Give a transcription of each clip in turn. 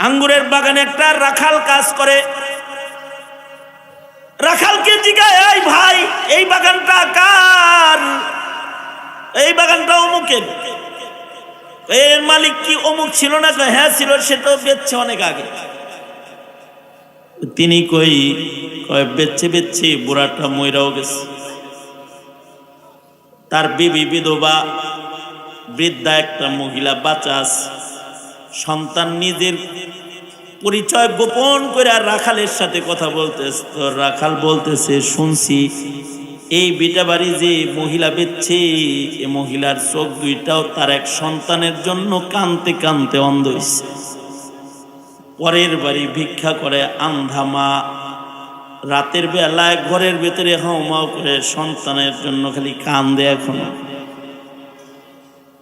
আঙ্গুরের বাগানে একটা রাখাল কাজ করে। রাখালকে জিজ্ঞাসা, এই ভাই, এই বাগানটা কার? এই বাগানটা অমুকের। এর মালিক কি অমুক ছিল না? হ্যাঁ ছিল, সে তো বেচছে অনেক আগে। তিনি কই বেচছে বেচছে বুড়াটা মইরাও গেছে। তার বিবি বিধবা, বৃদ্ধা একটা মহিলা বাচ্চা আছে। সন্তান নিজের পরিচয় গোপন করে আর রাখালের সাথে কথা বলতেছে। তো রাখাল বলতেছে, শুনছি এই বিটা বাড়ি যে মহিলা বেচছে, এ মহিলার চোখ দুইটাও তার এক সন্তানের জন্য কানতে কানতে অন্ধ হইছে। পরের বাড়ি ভিক্ষা করে আন্ধা মা, রাতের বেলায় ঘরের ভেতরে হাউমাউ করে সন্তানের জন্য খালি কান্দে। এখনো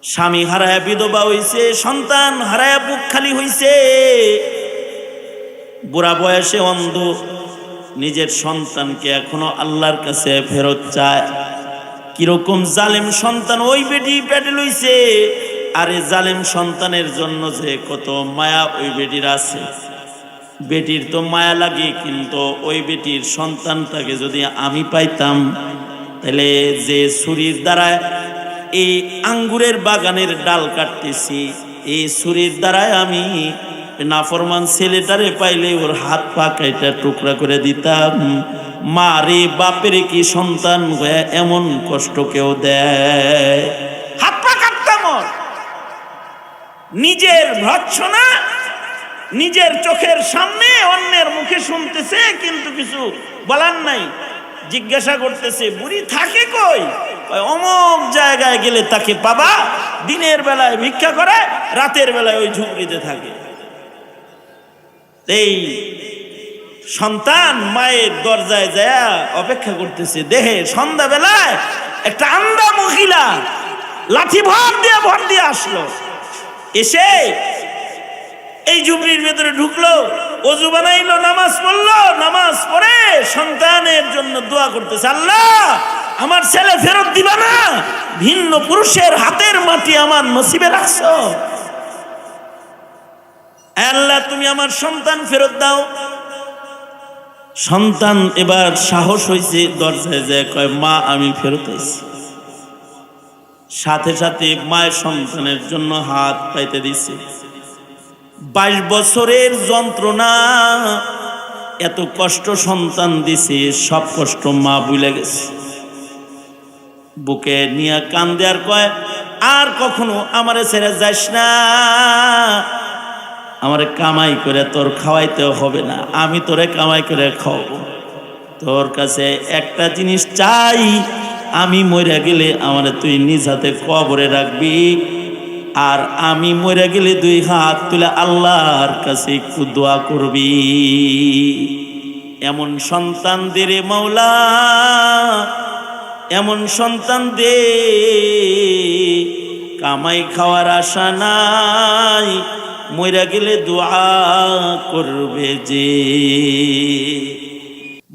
স্বামী হারায়া বিধবা হইছে, সন্তান হারায়া বুক খালি হইছে, বুড়া বয়সে অন্ধ, নিজের সন্তানকে এখনো আল্লাহর কাছে ফেরত চায়। কিরকম জালেম সন্তান ওই বেটি পেটে লইছে। আরে জালেম সন্তানের জন্য যে কত মায়া ওই বেটির আছে। বেটির তো মায়া লাগে, কিন্তু ওই বেটির সন্তানটাকে যদি আমি পাইতাম, তাহলে যে ছুরির দ্বারায় এই আঙ্গুরের বাগানের ডাল কাটতেছি, এই ছুরির দ্বারায় আমি নাফরমান ছেলেটারে পাইলে ওর হাত পা কাইটা টুকরা করে দিতাম। মা রে, বাপের কি সন্তান হয়ে এমন কষ্ট কেউ দেয়? হাত পা কাটতাম। নিজের ভৎসনা নিজের চোখের সামনে অন্যের মুখে শুনতেছে, কিন্তু কিছু বলার নাই। জিজ্ঞাসা করতেছে, বুড়ি থাকে কই? অমুক জায়গায় গেলে তাকে পাবা। দিনের বেলায় ভিক্ষা করে, রাতের বেলায় ওই ঝুপড়িতে থাকে। এই সন্তান মায়ের দরজায় যায় অপেক্ষা করতেছে। দেহে সন্ধ্যা বেলায় একটা আন্ধা মহিলা লাঠি ভর দিয়ে আসলো। এসে এই ঝুপড়ির ভেতরে ঢুকলো, ওযু বানাইলো, নামাজ পড়লো। নামাজ পড়ে সন্তানের জন্য দোয়া করতেছে, আল্লাহ আমার ছেলে ফেরত দিবা না? ভিন্ন পুরুষের হাতের মাটি আমার নসিবে রাখছো। আল্লাহ তুমি আমার সন্তান ফেরত দাও। সন্তান এবার সাহস হয়েছে, দরজায় যায় কয়, মা আমি ফেরত আইছি। সাথে সাথে মায়ের সন্তানের জন্য হাত পাইতে দিছে। 22 বছরের যন্ত্রণা, এত কষ্ট সন্তান দিছে, সব কষ্ট মা ভুলে গেছে। বুকে নিয়ে কান্দে আর কয়, আর কখনো আমারে ছেড়ে যাস না। আমারে কামাই করে তোর খাওয়াইতে হবে না, আমি তোরে কামাই করে খাওয়াবো। তোর কাছে একটা জিনিস চাই, আমি মরে গেলে আমারে তুই নিজ হাতে কবরে রাখবি, আর আমি মরে গেলে 2 হাত তুলে আল্লাহর কাছে একটু দোয়া করবি। এমন সন্তান দে রে মাওলা, এমন সন্তান দে, কামাই খাওয়ার আশা নাই, মরে গেলে দোয়া করবে যে।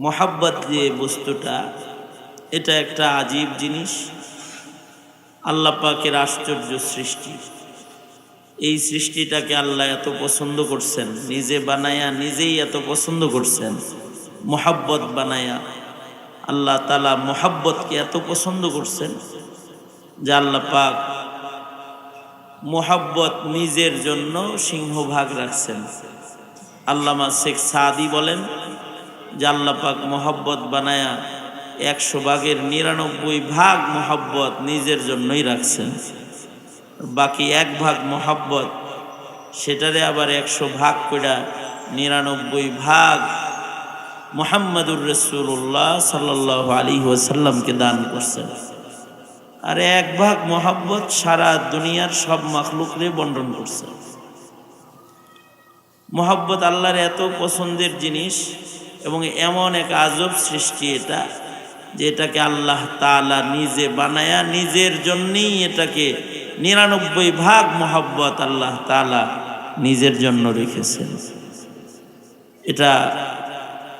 মোহাব্বত যে বস্তুটা, এটা একটা আজীব জিনিস। আল্লাহ পাকের আশ্চর্য সৃষ্টি। এই সৃষ্টিটাকে আল্লাহ এত পছন্দ করছেন, নিজে বানায়া নিজেই এত পছন্দ করছেন। মোহাব্বত বানায়া আল্লাহ তাআলা মোহাব্বতকে এত পছন্দ করছেন যে আল্লাহ পাক মোহাব্বত নিজের জন্য সিংহভাগ রাখছেন। আল্লামা শেখ সাদি বলেন যে আল্লাহ পাক মোহাব্বত বানায়া 100 ভাগের 99 ভাগ মোহাব্বত নিজের জন্যই রাখছেন। বাকি 1 ভাগ মোহাব্বত, সেটারে আবার 100 ভাগ করে 99 ভাগ মুহাম্মাদুর রাসূলুল্লাহ সাল্লাল্লাহু আলাইহি ওয়াসাল্লামকে দান করছেন। আর 1 ভাগ মোহাব্বত সারা দুনিয়ার সব মাখলুকরে বন্টন করছেন। মোহাব্বত আল্লাহর এত পছন্দের জিনিস, এবং এমন এক আজব সৃষ্টি এটা, যে এটাকে আল্লাহ তাআলা নিজে বানায়া নিজের জন্যই এটাকে 99 ভাগ মোহাব্বত আল্লাহ তাআলা নিজের জন্য রেখেছেন।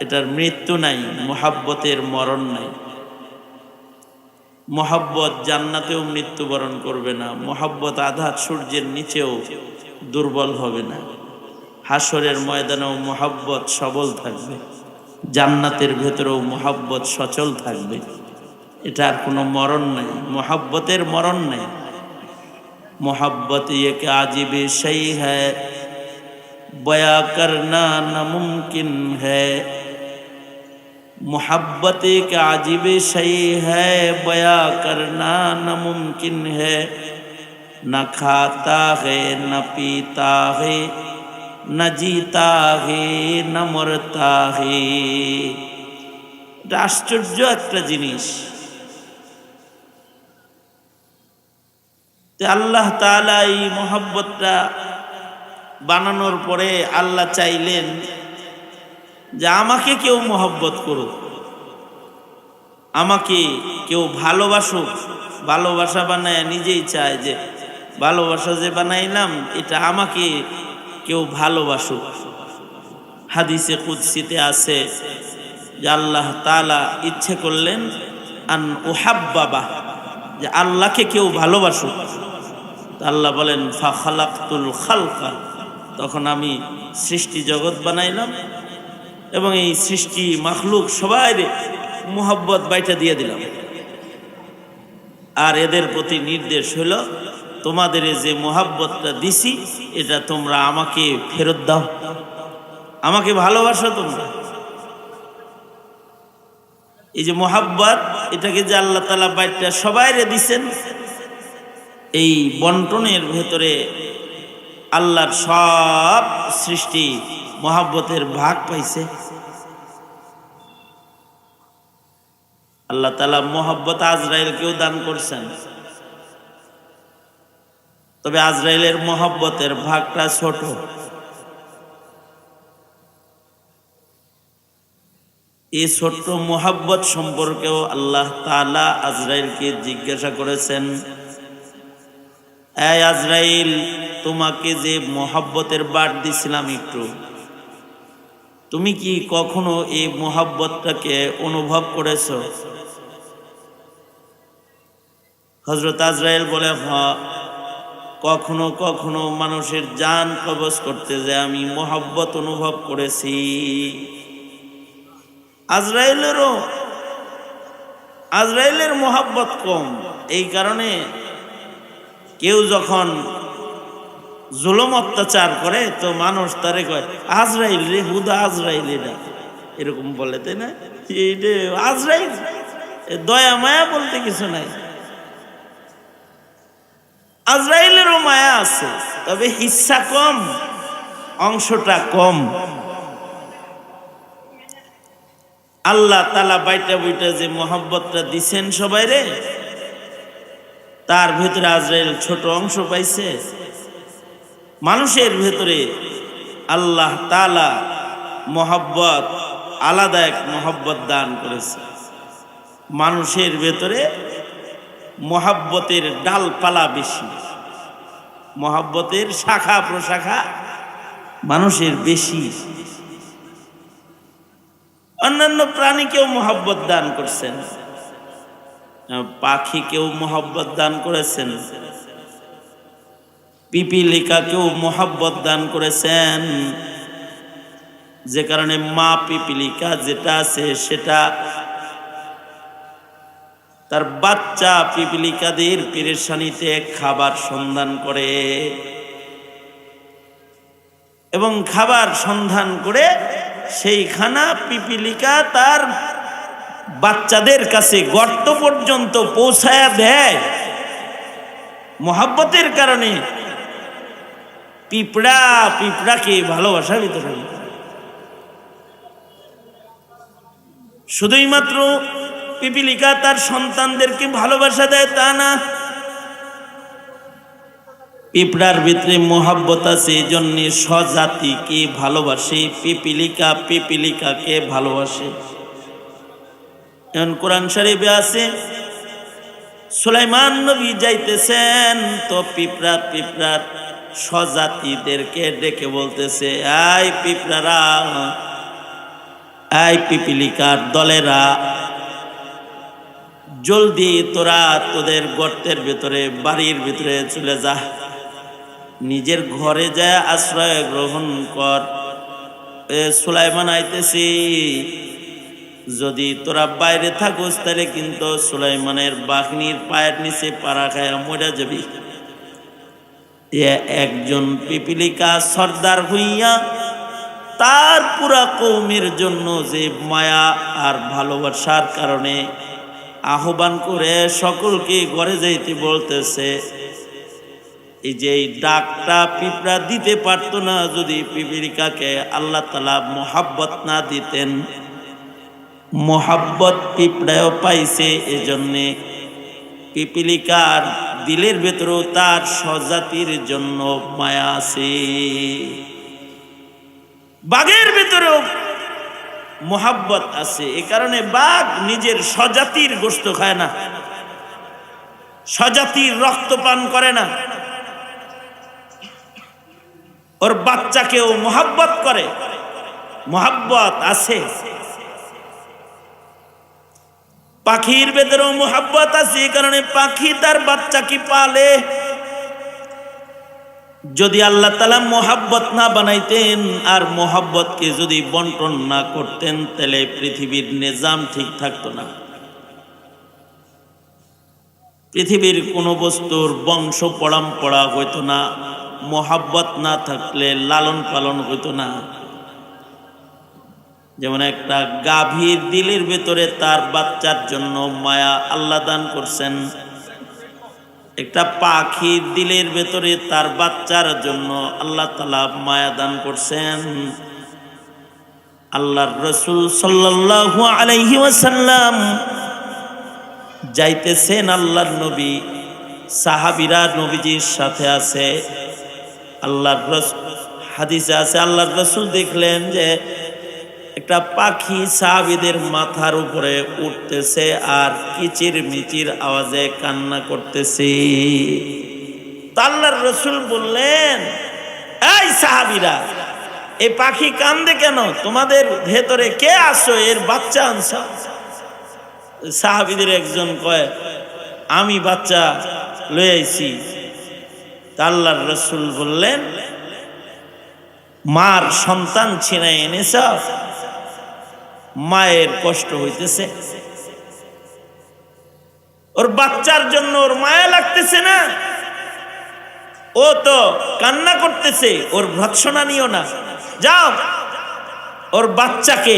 এটার মৃত্যু নাই, মোহাব্বতের মরণ নাই। মোহাব্বত জান্নাতেও মৃত্যুবরণ করবে না, মোহাব্বত আধা সূর্যের নিচেও দুর্বল হবে না। হাসরের ময়দানেও মোহাব্বত সবল থাকবে, জান্নাতের ভেতরেও মোহাব্বত সচল থাকবে। এটার কোনো মরণ নেই, মোহাব্বতের মরণ নেই। मोहब्बत ये कि आजिब शई है, बया करना नामुमकिन है। मोहब्बत एक आजिब शई है, बया करना नामुमकिन है। न खाता है न पीता है, न जीता है न मरता है। आश्चर्य একটা জিনিস। আল্লাহ তাআলা এই মোহাব্বতটা বানানোর পরে আল্লাহ চাইলেন যে আমাকে কেউ মোহাব্বত করুক, আমাকে কেউ ভালোবাসুক। ভালোবাসা বানায় নিজেই চায় যে ভালোবাসা যে বানাইলাম এটা আমাকে কেউ ভালোবাসুক। হাদিসে কুদসিতে আছে যে আল্লাহ তাআলা ইচ্ছে করলেন আন উহাব্বাবা, যে আল্লাহকে কেউ ভালোবাসুক। আল্লাহ বলেন ফা খালাকতুল খালকা, তখন আমি সৃষ্টি জগৎ বানাইলাম এবং এই সৃষ্টি মাখলুক সবাই মুহাব্বত বাইটা দিয়ে দিলাম। আর এদের প্রতি নির্দেশ হইল তোমাদের যে মুহাব্বতটা দিছি এটা তোমরা আমাকে ফেরত দাও, আমাকে ভালোবাসো তোমরা। এই যে মুহাব্বত এটাকে যে আল্লাহ তাআলা বাইটা সবাইরে দিছেন, এই বন্টনের ভেতরে আল্লাহর সব সৃষ্টি মুহাব্বতের ভাগ পাইছে। আল্লাহ তাআলা মুহাব্বত আজরাইলকেও দান করছেন, তবে আজরাইলের মুহাব্বতের ভাগটা ছোট। এই ছোট্ট মুহাব্বত সম্পর্কেও আল্লাহ তাআলা আজরাইলকে জিজ্ঞাসা করেছেন, এই আজরাইল, তোমাকে যে মুহাব্বতের বাট দিছিলাম একটু, তুমি কি কখনো এই মুহাব্বতটাকে অনুভব করেছো? হযরত আজরাইল বলে, হ্যাঁ, কখনো কখনো মানুষের জান কবজ করতে যায় আমি মুহাব্বত অনুভব করেছি। আজরাইলের মুহাব্বত কম, এই কারণে কেউ যখন জুলুম অত্যাচার করে তো মানুষ তারে কয় আজরাইল রে, হুদা আজরাইল, এটা এরকম বলে, তাই না? এইটা আজরাইল, দয়া মায়া বলতে কিছু নাই। আজরাইলেরও মায়া আছে, তবে হিস্সা কম, অংশটা কম। আল্লাহ তাআলা বাইটা বইটা যে মোহাব্বতটা দিছেন সবাইরে, তার ভেতরে আজরাইল ছোট অংশ পাইছে। মানুষের ভেতরে আল্লাহ তাআলা মোহাব্বত, আলাদা এক মোহাব্বত দান করেছে। মানুষের ভেতরে মোহাব্বতের ডালপালা বেশি, মোহাব্বতের শাখা প্রশাখা মানুষের বেশি। অন্যান্য প্রাণীকেও মোহাব্বত দান করছেন, পাখিকেও মোহাব্বত দান করেছেন, পিপিলিকাকেও মোহাব্বত দান করেছেন, যে কারণে মা পিপিলিকা যেটা আছে সেটা তার বাচ্চা পিপিলিকাদের পেরেশানিতে খাবার সন্ধান করে এবং খাবার সন্ধান করে সেইখানা পিপিলিকা তার বাচ্চাদের কাছে গর্ত পর্যন্ত পৌঁছায়া দেয়। মোহাব্বতের কারণে পিঁপড়াকে ভালোবাসা ভিতরে, শুধুই মাত্র পিপিলিকা তার সন্তানদেরকে ভালোবাসা দেয় তা না, পিঁপড়ার ভিতরে মোহাব্বত আছে, এই জন্য স্বজাতিকে ভালোবাসে, পিপিলিকাকে ভালোবাসে। এখন কোরআন শরীফে আছে সুলাইমান নবী যাইতেছেন তো পিঁপড়ার স্বজাতিদেরকে ডেকে বলতেছে, আই পিঁপড়ারা, আই পিপিলিকার দলেরা, জলদি তোরা তোদের গর্তের ভিতরে, বাড়ির ভিতরে চলে যা। নিজের ঘরে যায় আশ্রয় গ্রহণ কর। সুলাইমান আইতেছি, যদি তোরা বাইরে থাকোস তাহলে কিন্তু সুলাইমানের বাহিনীর পায়ের নিচে পাড়া খায় মরে যাবি। একজন পিপিলিকা সর্দার হইয়া তার পুরা কৌমের জন্য যে মায়া আর ভালোবাসার কারণে আহ্বান করে সকলকে ঘরে যাইতে বলতেছে। এই যে এই ডাকটা পিঁপড়া দিতে পারতো না যদি পিপিলিকাকে আল্লাহ তাআলা মোহাব্বত না দিতেন। মোহাব্বত পিঁপড়াও পাইছে, এজন্যে পিপিলিকার দিলের ভেতরেও তার স্বজাতির জন্য মায়া আছে। বাঘের ভেতরেও মোহাব্বত আছে, এ কারণে বাঘ নিজের স্বজাতির গোশত খায় না, স্বজাতির রক্ত পান করে না। ওর বাচ্চাকেও মোহাব্বত করে, মোহাব্বত আছে। পাখির ভেতরেও মোহাব্বত আছে, এই কারণে পাখি তার বাচ্চাকে পালে। যদি আল্লাহ তাআলা মোহাব্বত না বানাইতেন আর মোহাব্বতকে যদি বন্টন না করতেন, তাহলে পৃথিবীর নিজাম ঠিক থাকতো না। পৃথিবীর কোনো বস্তুর বংশ পরম্পরা হইতো না। মোহাব্বত না থাকলে লালন পালন হইতো না। যেমন একটা গাভীর দিলের ভেতরে তার বাচ্চার জন্য মায়া আল্লাহ দান করছেন, একটা পাখির দিলের ভেতরে তার বাচ্চার জন্য আল্লাহ তাআলা মায়া দান করছেন। আল্লাহর রাসূল সাল্লাল্লাহু আলাইহি ওয়াসাল্লাম যাইতেছেন, আল্লাহর নবী সাহাবীরা নবীজির সাথে আছে। আল্লাহর রাসূল, হাদিসে আছে, আল্লাহর রাসূল দেখলেন যে একটা পাখি সাহাবীদের মাথার উপরে উঠতেছে আর কিচির মিচির আওয়াজে কান্না করতেছে। আল্লাহর রাসূল বললেন, এই সাহাবীরা, এই পাখি কান্দে কেন? তোমাদের ভেতরে কে আসো এর বাচ্চা আনছ? সাহাবীদের একজন কয়, আমি বাচ্চা লয়ে আইছি। আল্লাহর রাসূল বললেন, মার সন্তান ছিনাই এনেছ, মায়ের কষ্ট হইতেছে, ওর বাচ্চার জন্য ওর মায়া লাগতেছে না, ও তো কান্না করতেছে, ওর ভৎসনা নিও না, যাও ওর বাচ্চাকে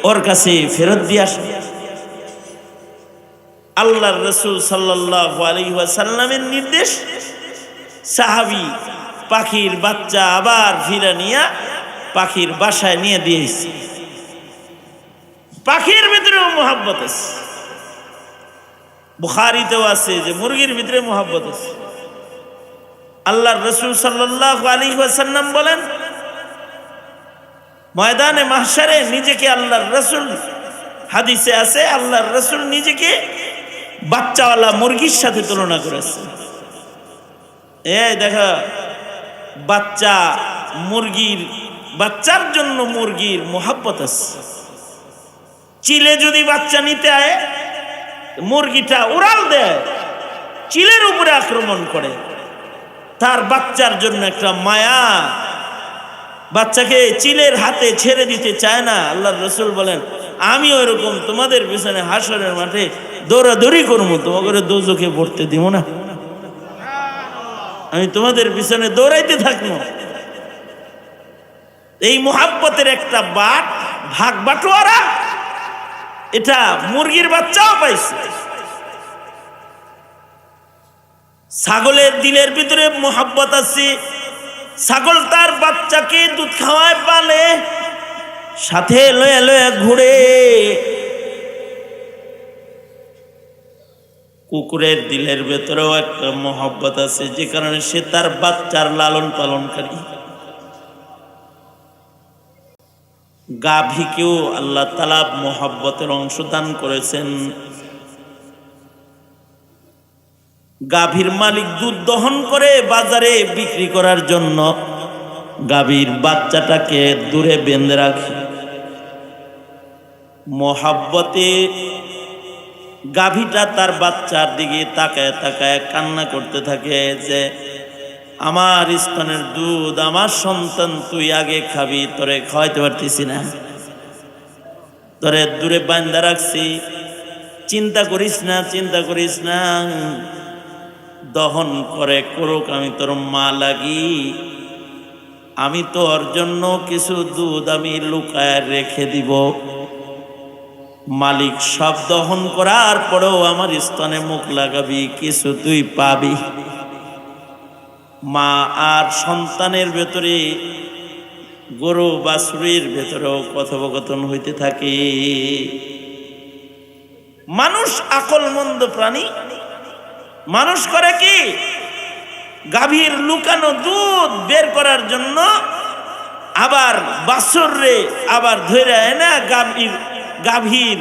ওর কাছে ফেরত দিয়ে আসো। আল্লাহর রাসূল সাল্লাল্লাহু আলাইহি ওয়াসাল্লামের নির্দেশ, সাহাবী পাখির বাচ্চা আবার ফিরে নিয়ে পাখির বাসায় নিয়ে দিয়েছে। পাখির ভিতরেও মোহাব্বত আছে। বুখারীতেও আছে যে মুরগির ভিতরে মোহাব্বত আছে। আল্লাহর রাসূল সাল্লাল্লাহু আলাইহি ওয়াসাল্লাম বলেন, ময়দানে মাহশারে নিজেকে আল্লাহর রাসূল, হাদিসে আছে, আল্লাহর রাসূল নিজেকে বাচ্চাওয়ালা মুরগির সাথে তুলনা করেছে। এই দেখো, বাচ্চা মুরগির বাচ্চার জন্য মুরগির মোহাব্বত আছে। চিলে যদি বাচ্চা নিতে আয়, মুরগিটা উড়াল দেয়, চিলের উপরে আক্রমণ করে, তার বাচ্চার জন্য একটা মায়া, বাচ্চাকে চিলের হাতে ছেড়ে দিতে চায় না। আল্লাহর রাসূল বলেন, আমি ওইরকম তোমাদের পিছনে হাসরের মাঠে দৌড়াদৌড়ি করবো, তোমাকে দোজখে পড়তে দিব না, আমি তোমাদের পিছনে দৌড়াইতে থাকবো। এই মোহাব্বতের একটা ভাগ বাটোয়ারা এটা মুরগির বাচ্চাও পাইছে। ছাগলের দিলের ভিতরে মোহাব্বত আছে। ছাগল তার বাচ্চাকে দুধ খাওয়ায়, পালে, সাথে লয়ে লয়ে ঘুরে। কুকুরের দিলের ভেতরেও একটা মোহাব্বত আছে, যে কারণে সে তার বাচ্চার লালন পালনকারী। গাভীকেও আল্লাহ তাআলা মোহাব্বতের অংশ দান করেছেন। গাভীর মালিক দুধ দহন করে বাজারে বিক্রি করার জন্য গাভীর বাচ্চাটাকে দূরে বেঁধে রাখে। মোহাব্বতে গাভীটা তার বাচ্চার দিকে তাকায় তাকায় কান্না করতে থাকে যে আমার স্তনের দুধ আমার সন্তান তুই আগে খাবি, তোরে খাওয়াইতে পারতেছি না, তোরে দূরে বান্ধা রাখছি, চিন্তা করিস না, চিন্তা করিস না, দহন করে করুক, আমি তোর মা লাগি, আমি তোর জন্য কিছু দুধ আমি লুকায় রেখে দিব। মালিক সব দহন করার পরেও আমার স্তনে মুখ লাগাবি, কিছু তুই পাবি। মা আর সন্তানের ভেতরে, গরু বাছুরির ভেতরেও কথোপকথন হইতে থাকে। মানুষ আকলমন্দ প্রাণী, মানুষ করে কি, গাভীর লুকানো দুধ বের করার জন্য আবার বাছুর রে আবার ধরে এনে গাভীর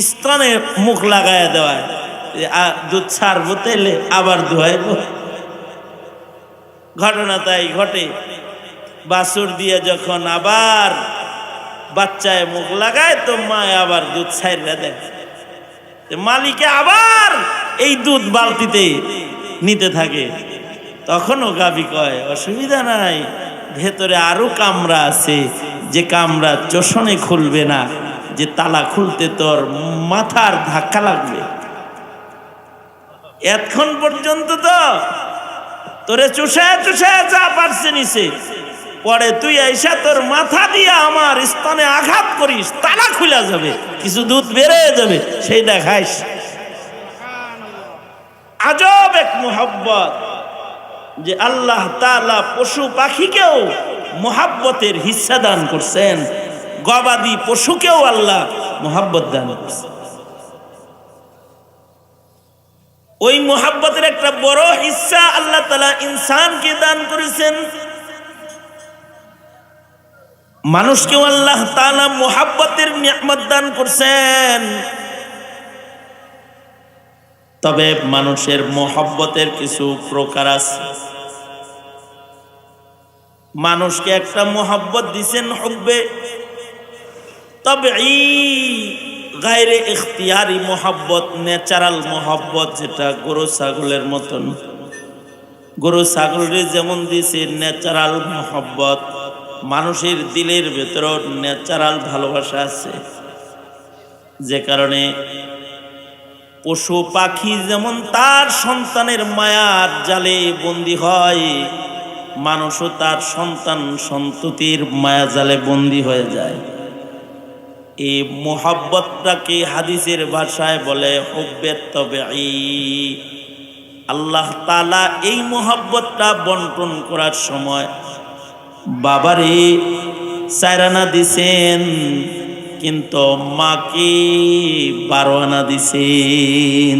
স্তনে মুখ লাগায় দেওয়ায়, দুধ ছাড়বো তেলে আবার ধোয়াইব। ঘটনা তাই ঘটে। বাছুর দিয়ে যখন আবার বাচ্চায় মুখ লাগায় তো মা আবার দুধ ছাইড়া দেয়, মালিকে আবার এই দুধ বালতিতে নিতে থাকে। তখনও গাভী কয় অসুবিধা নাই, ভেতরে আরো কামরা আছে, যে কামরা চোষণে খুলবে না, যে তালা খুলতে তোর মাথার ধাক্কা লাগবে। এতক্ষণ পর্যন্ত তো তোরে চুষায় চুষায় যা পারছে নিছে, পরে তুই আইসা তোর মাথা দিয়ে আমার স্তনে আঘাত করিস, তালা খুলা যাবে, কিছু দুধ বেড়ে যাবে, সেই দেখাইস। আজব এক মোহাব্বত যে আল্লাহ তাআলা পশু পাখিকেও মোহাব্বতের হিস্সা দান করছেন, গবাদি পশুকেও আল্লাহ মোহাব্বত দান করছেন। ওই মোহাব্বতের একটা বড় হিস্সা আল্লাহ তাআলা ইনসানকে দান করেছেন। মানুষকেও আল্লাহ তাআলা মোহাব্বতের নিয়ামত দান করছেন। তবে মানুষের মোহাব্বতের কিছু প্রকার আছে। মানুষকে একটা মোহাব্বত দিছেন হুব্বে তবেই, গায়রে ইখতিয়ারি মোহাব্বত, ন্যাচারাল মোহাব্বত, যেটা গরু ছাগলের মতন। গরু ছাগলের যেমন দিছে ন্যাচারাল মোহাব্বত, মানুষের দিলের ভেতরেও ন্যাচারাল ভালোবাসা আছে। যে কারণে পশু পাখি যেমন তার সন্তানের মায়ার জালে বন্দী হয়, মানুষও তার সন্তান সন্ততির মায়া জালে বন্দী হয়ে যায়। এই মোহাব্বতটাকে হাদিসের ভাষায় বলে হুব্বে তবেই। আল্লাহ তাআলা এই মোহাব্বতটা বন্টন করার সময় বাবারে 4 আনা দিছেন, কিন্তু মাকে 12 আনা দিছেন।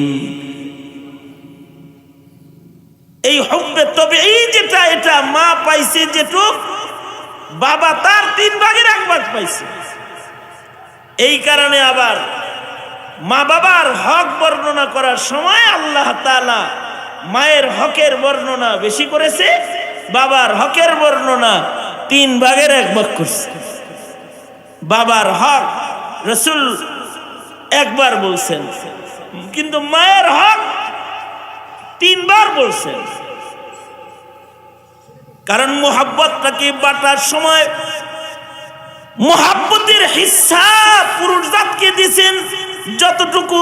এই হুব্বে তবেই যেটা, এটা মা পাইছে যেটুক, বাবা তার 3 ভাগের 1 ভাগ পাইছে। এই কারণে আবার মা বাবার হক বর্ণনা করার সময় আল্লাহ তাআলা মায়ের হকের বর্ণনা বেশি করেছে, বাবার হকের বর্ণনা 3 ভাগের 1 ভাগ করছে। বাবার হক রাসূল একবার বলছেন, কিন্তু মায়ের হক 3 বার বলছেন। কারণ মোহাব্বতটাকে বাটার সময় মোহাব্বতের হিস্সা পুরুষ জাতকে দিয়েছেন যতটুকু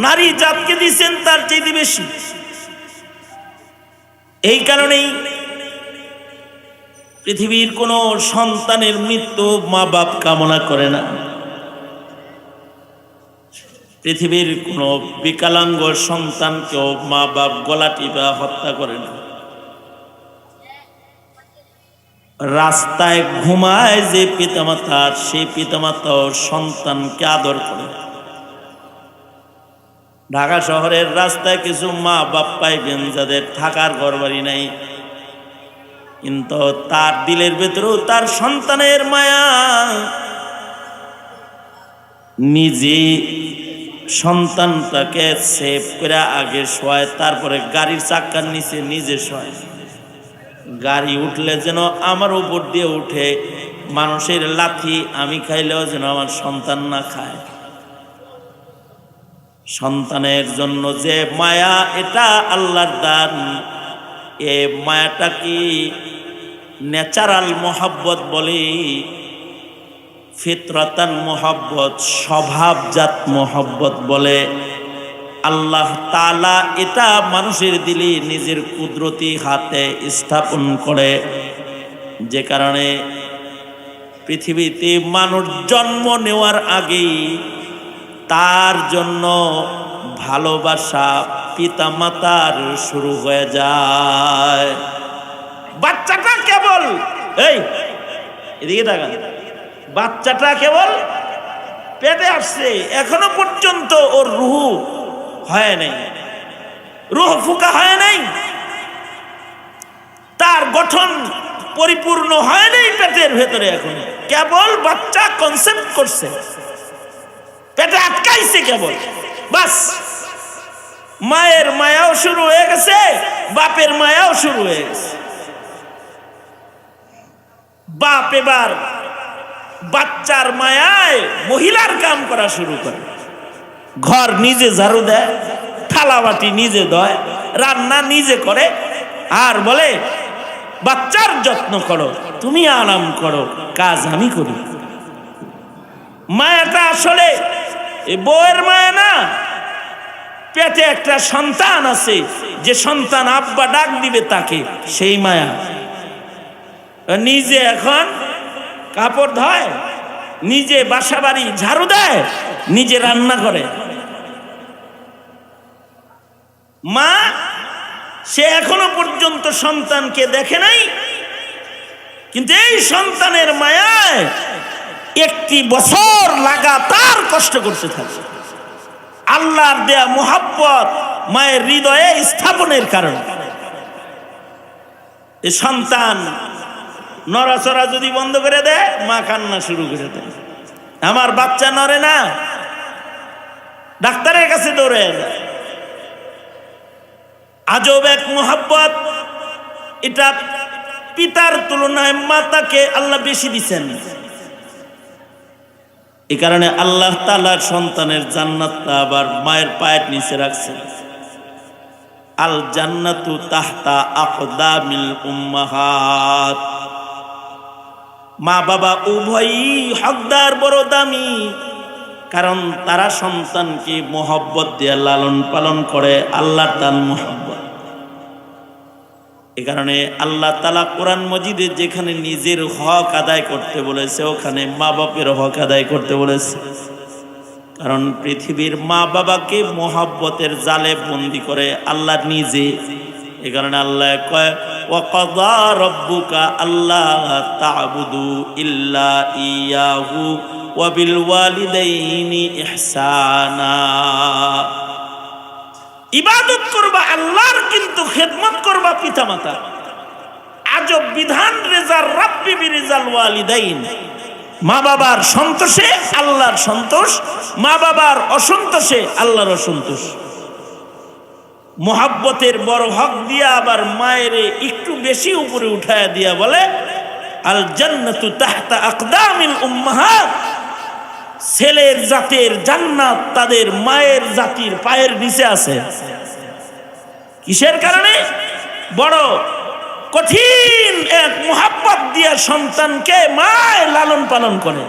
নারী জাতকে দিয়েছেন তার চেয়ে বেশি। এই কারণেই পৃথিবীর কোনো সন্তানের মৃত্যু মা বাপ কামনা করে না। পৃথিবীর কোনো বিকলাঙ্গ সন্তানকেও মা বাপ গলা টিপা হত্যা করে না। রাস্তায় ঘুমায় যে পিতামাতা, সেই পিতামাতাও সন্তানকে আদর করে। ঢাকা শহরের রাস্তায় কিছু মা বাপ পাইবেন যাদের থাকার ঘরবাড়ি নাই, কিন্তু তার দিলের ভেতরেও তার সন্তানের মায়া। নিজে সন্তানটাকে সেভ করে আগে শোয়, তারপরে গাড়ির চাক্কার নিচে নিজে শোয়। গাড়ি উঠলে যেন আমার উপর দিয়ে উঠে, মানুষের লাথি আমি খাইলেও যেন আমার সন্তান না খায়। সন্তানের জন্য যে মায়া, এটা আল্লাহর দান। এ মায়াটা কি ন্যাচারাল মোহাব্বত বলে, ফিতরাতান মোহাব্বত, স্বভাবজাত মোহাব্বত বলে। আল্লাহ তাআলা এটা মানুষের দিলে নিজের কুদরতি হাতে স্থাপন করে, যে কারণে পৃথিবীতে মানুষ জন্ম নেওয়ার আগেই তার জন্য ভালোবাসা পিতামাতার শুরু হয়ে যায়। বাচ্চাটা কেবল এদিকে তাকান, বাচ্চাটা কেবল পেটে আসছে, এখনো পর্যন্ত ওর রূহ হয় নাই, রূহ ফুকা হয় নাই, তার গঠন পরিপূর্ণ হয় নাই পেটের ভেতরে, এখন কেবল বাচ্চা কনসেপ্ট করছে, পেটে আটকাইছে কেবল, বাস। মায়ের মায়াও শুরু হয়ে গেছে, বাপের মায়াও শুরু হয়ে গেছে। বাপ এবার বাচ্চার মায়ায় মহিলার কাম করা শুরু করে, ঘর নিজে ঝাড়ু দেয়, থালা বাটি নিজে ধোয়, রান্না নিজে করে, আর বলে বাচ্চার যত্ন করো, তুমি আরাম করো, কাজ আমি করি। মায়াটা আসলে বউয়ের মায়া না, পেটে একটা সন্তান আছে, যে সন্তান আব্বা ডাক দিবে তাকে, সেই মায়া। নিজে এখন কাপড় ধোয়, নিজে বাসা বাড়ি ঝাড়ু দেয়, নিজে রান্না করে। মা সে এখনো পর্যন্ত সন্তানকে দেখে নাই, কিন্তু এই সন্তানের মায়ায় একটি বছর লাগাতার কষ্ট করতে থাকে। আল্লাহর দেয়া মুহাব্বত মায়ের হৃদয়ে স্থাপনের কারণে এই সন্তান নড়াচড়া যদি বন্ধ করে দেয়, মা কান্না শুরু করে দেয়, আমার বাচ্চা নড়ে না, ডাক্তারের কাছে দৌড়ে যায়। আজব এক মুহাব্বত, এটা পিতার তুলনায় মাতাকে আল্লাহ বেশি দিচ্ছেন। এই কারণে আল্লাহ তাআলার সন্তানের জান্নাতটা আবার মায়ের পায়ের নিচে রাখছেন। আল জান্নাতু তাহতা আকদামিল উম্মাহাত। মা বাবা উভয়ই হকদার, বড় দামি, কারণ তারা সন্তানকে মোহব্বত দিয়ে লালন পালন করে, আল্লাহর দান মোহব্বত। এ কারণে আল্লাহ তাআলা কোরআন মজিদে যেখানে নিজের হক আদায় করতে বলেছে, ওখানে মা বাপের হক আদায় করতে বলেছে। কারণ পৃথিবীর মা বাবাকে মোহাব্বতের জালে বন্দি করে আল্লাহ নিজে। এ কারণে আল্লাহ কয়, ওয়াকাযা রাব্বুকা আল্লা তা'বুদু ইল্লা ইয়াহু ওয়া বিল ওয়ালিদাইনি ইহসানা। ইবাদত করবা আল্লাহর, কিন্তু খেদমত করবা পিতামাতা। আজব বিধান, রেজার রাব্বি বিরিজাল ওয়ালিদাইন। মা বাবার সন্তোষে আল্লাহর সন্তোষ, মা বাবার অসন্তোষে আল্লাহর অসন্তোষ। মোহাব্বতের বড় হক দিয়া আবার মায়ের একটু বেশি উপরে উঠায়া দিয়া বলে, আল জান্নাতু তাহতা আকদামিল উম্মাহাত। ছেলের জাতের জান্নাত তাদের মায়ের জাতির পায়ের নিচে আছে। কিসের কারণে? বড় কঠিন এক মুহাব্বত দিয়া সন্তানকে মায় লালন পালন করে।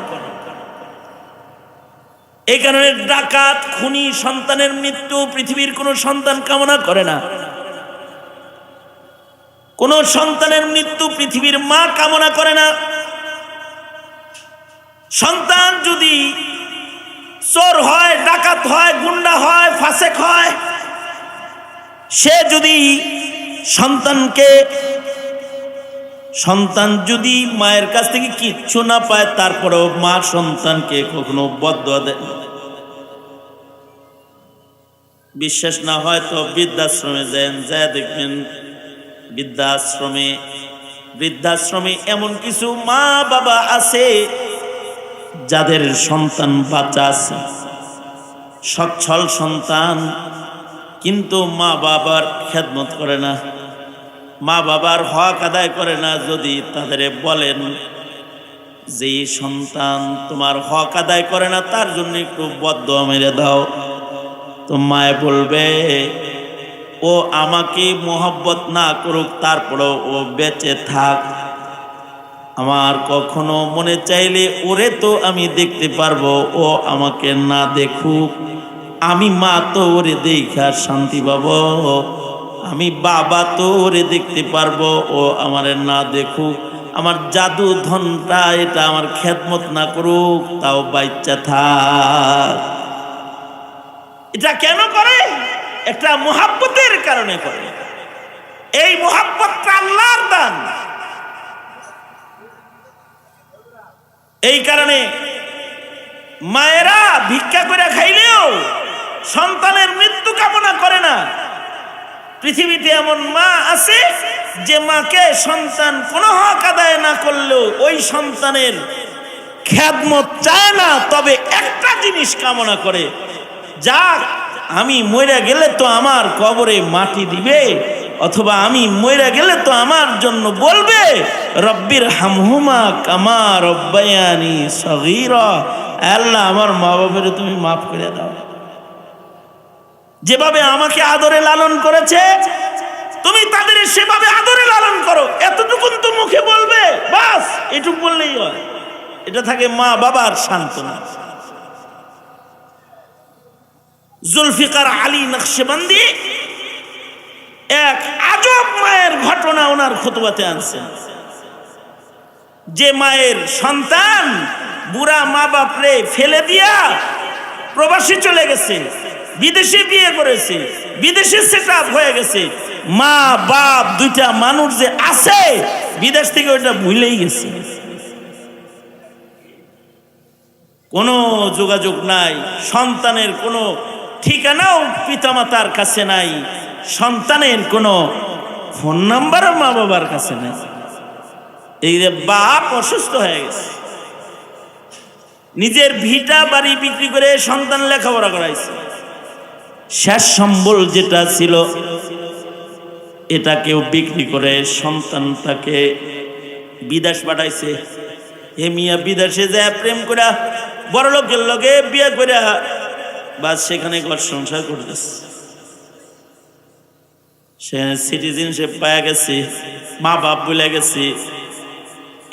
এই কারণে ডাকাত, খুনি সন্তানের মৃত্যু পৃথিবীর কোন সন্তান কামনা করে না। কোন সন্তানের মৃত্যু পৃথিবীর মা কামনা করে না। সন্তান যদি চোর হয়, ডাকাত হয়, গুন্ডা হয়, ফাসেক হয়, সে যদি সন্তান যদি মায়ের কাছ থেকে কিচ্ছু না পায়, তারপরেও মা সন্তানকে কখনো বদদুয়া দেয়। বিশ্বাস না হয় তো বৃদ্ধাশ্রমে যান, যা দেখবেন বৃদ্ধাশ্রমে এমন কিছু মা বাবা আছে যাদের সন্তান বাচ্চা আছে, সচ্ছল সন্তান, কিন্তু মা বাবার খেদমত করে না, মা বাবার হক আদায় করে না। যদি তাদের বলেন যে সন্তান তোমার হক আদায় করে না, তার জন্য একটু বদদুয়া মেরে দাও, তো মায়ে বলবে ও আমাকে মোহব্বত না করুক, তারপরেও ও বেঁচে থাক। আমার কখনো মনে চাইলে ওরে তো আমি দেখতে পারবো, ও আমাকে না দেখুক। আমি মা তো ওরে দেখা শান্তি পাবো, আমি বাবা তো ওরে দেখতে পারবো, ও আমারে না দেখুক। আমার জাদু ধনটা এটা আমার খেদমত না করুক, তাও বাচ্চা থাক। এটা কেন করে? একটা মুহাব্বতের কারণে করে। এই মুহাব্বতটা আল্লাহর দান। এই কারণে মায়েরা ভিক্ষা করে খাইলেও সন্তানের মৃত্যু কামনা করে না। পৃথিবীতে এমন মা আছে যে মাকে সন্তান কোনো হক আদায় না করলেও ওই সন্তানের খেদমত চায় না, তবে একটা জিনিস কামনা করে, যাক আমি মইরা গেলে তো আমার কবরে মাটি দিবে, অথবা আমি মইরা গেলে তো আমার জন্য বলবে রব্বির হামহুমা কামা রব্বায়ানি সগীরা, আল্লাহ আমার মা বাবারে তুমি মাফ করে দাও, যেভাবে আমাকে আদরে লালন করেছে তুমি তাদের সেভাবে আদরে লালন করো। এতটুকুন তো মুখে বলবে, বাস এটুকু বললেই হয়। এটা থাকে মা বাবার সান্ত্বনা। জুলফিকার আলী নকশবন্দি এক আজব মায়ের ঘটনা ওনার খুতবাতে আনছেন। যে মায়ের সন্তান বুড়া মা বাপরে ফেলে দিয়া প্রবাসী চলে গেছে, বিদেশে বিয়ে করেছে, বিদেশে সেট আপ হয়ে গেছে, মা বাপ দুইটা মানুষ যে আছে বিদেশ থেকে ওইটা ভুলেই গেছে, কোনো যোগাযোগ নাই, সন্তানের কোনো ঠিকানাও পিতামাতার কাছে নাই, সন্তানের কোনো ফোন নাম্বারও মা বাবার কাছে নাই। এই যে বাপ অসুস্থ হয়ে গেছে, নিজের ভিটা বাড়ি বিক্রি করে সন্তান লেখাপড়া করাইছে, শেষ সম্বল যেটা ছিল এটাকেও বিক্রি করে সন্তানটাকে বিদেশ পাঠাইছে। হে মিয়া বিদেশে যায় প্রেম করে বড় লোকের লগে বিয়ে করে বাস সেখানে ঘর সংসার করতেছে। সে সিটিজেনশিপ পাওয়া গেছে, মা বাপ বলে গেছে।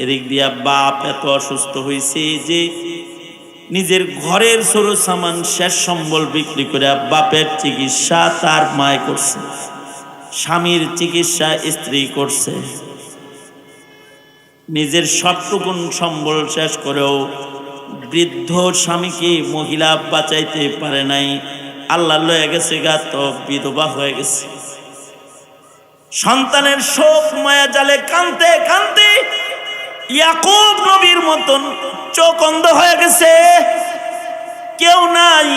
এদিক দিয়া বাপ এত অসুস্থ হয়েছে যে নিজের ঘরের সরু সামান শেষ সম্বল বিক্রি করে বাপের চিকিৎসা তার মায় করছে, স্বামীর চিকিৎসা স্ত্রী করছে, নিজের সবটুকুন সম্বল শেষ করেও বৃদ্ধ স্বামীকে মহিলা বাঁচাইতে পারে নাই। আল্লাহ লয়ে গেছে গা, তো বিধবা হয়ে গেছে। সন্তানের শোক মায়া জালে কানতে কানতে ইয়াকুব নবীর মতন চোখ অন্ধ হয়ে গেছে, কেউ নাই।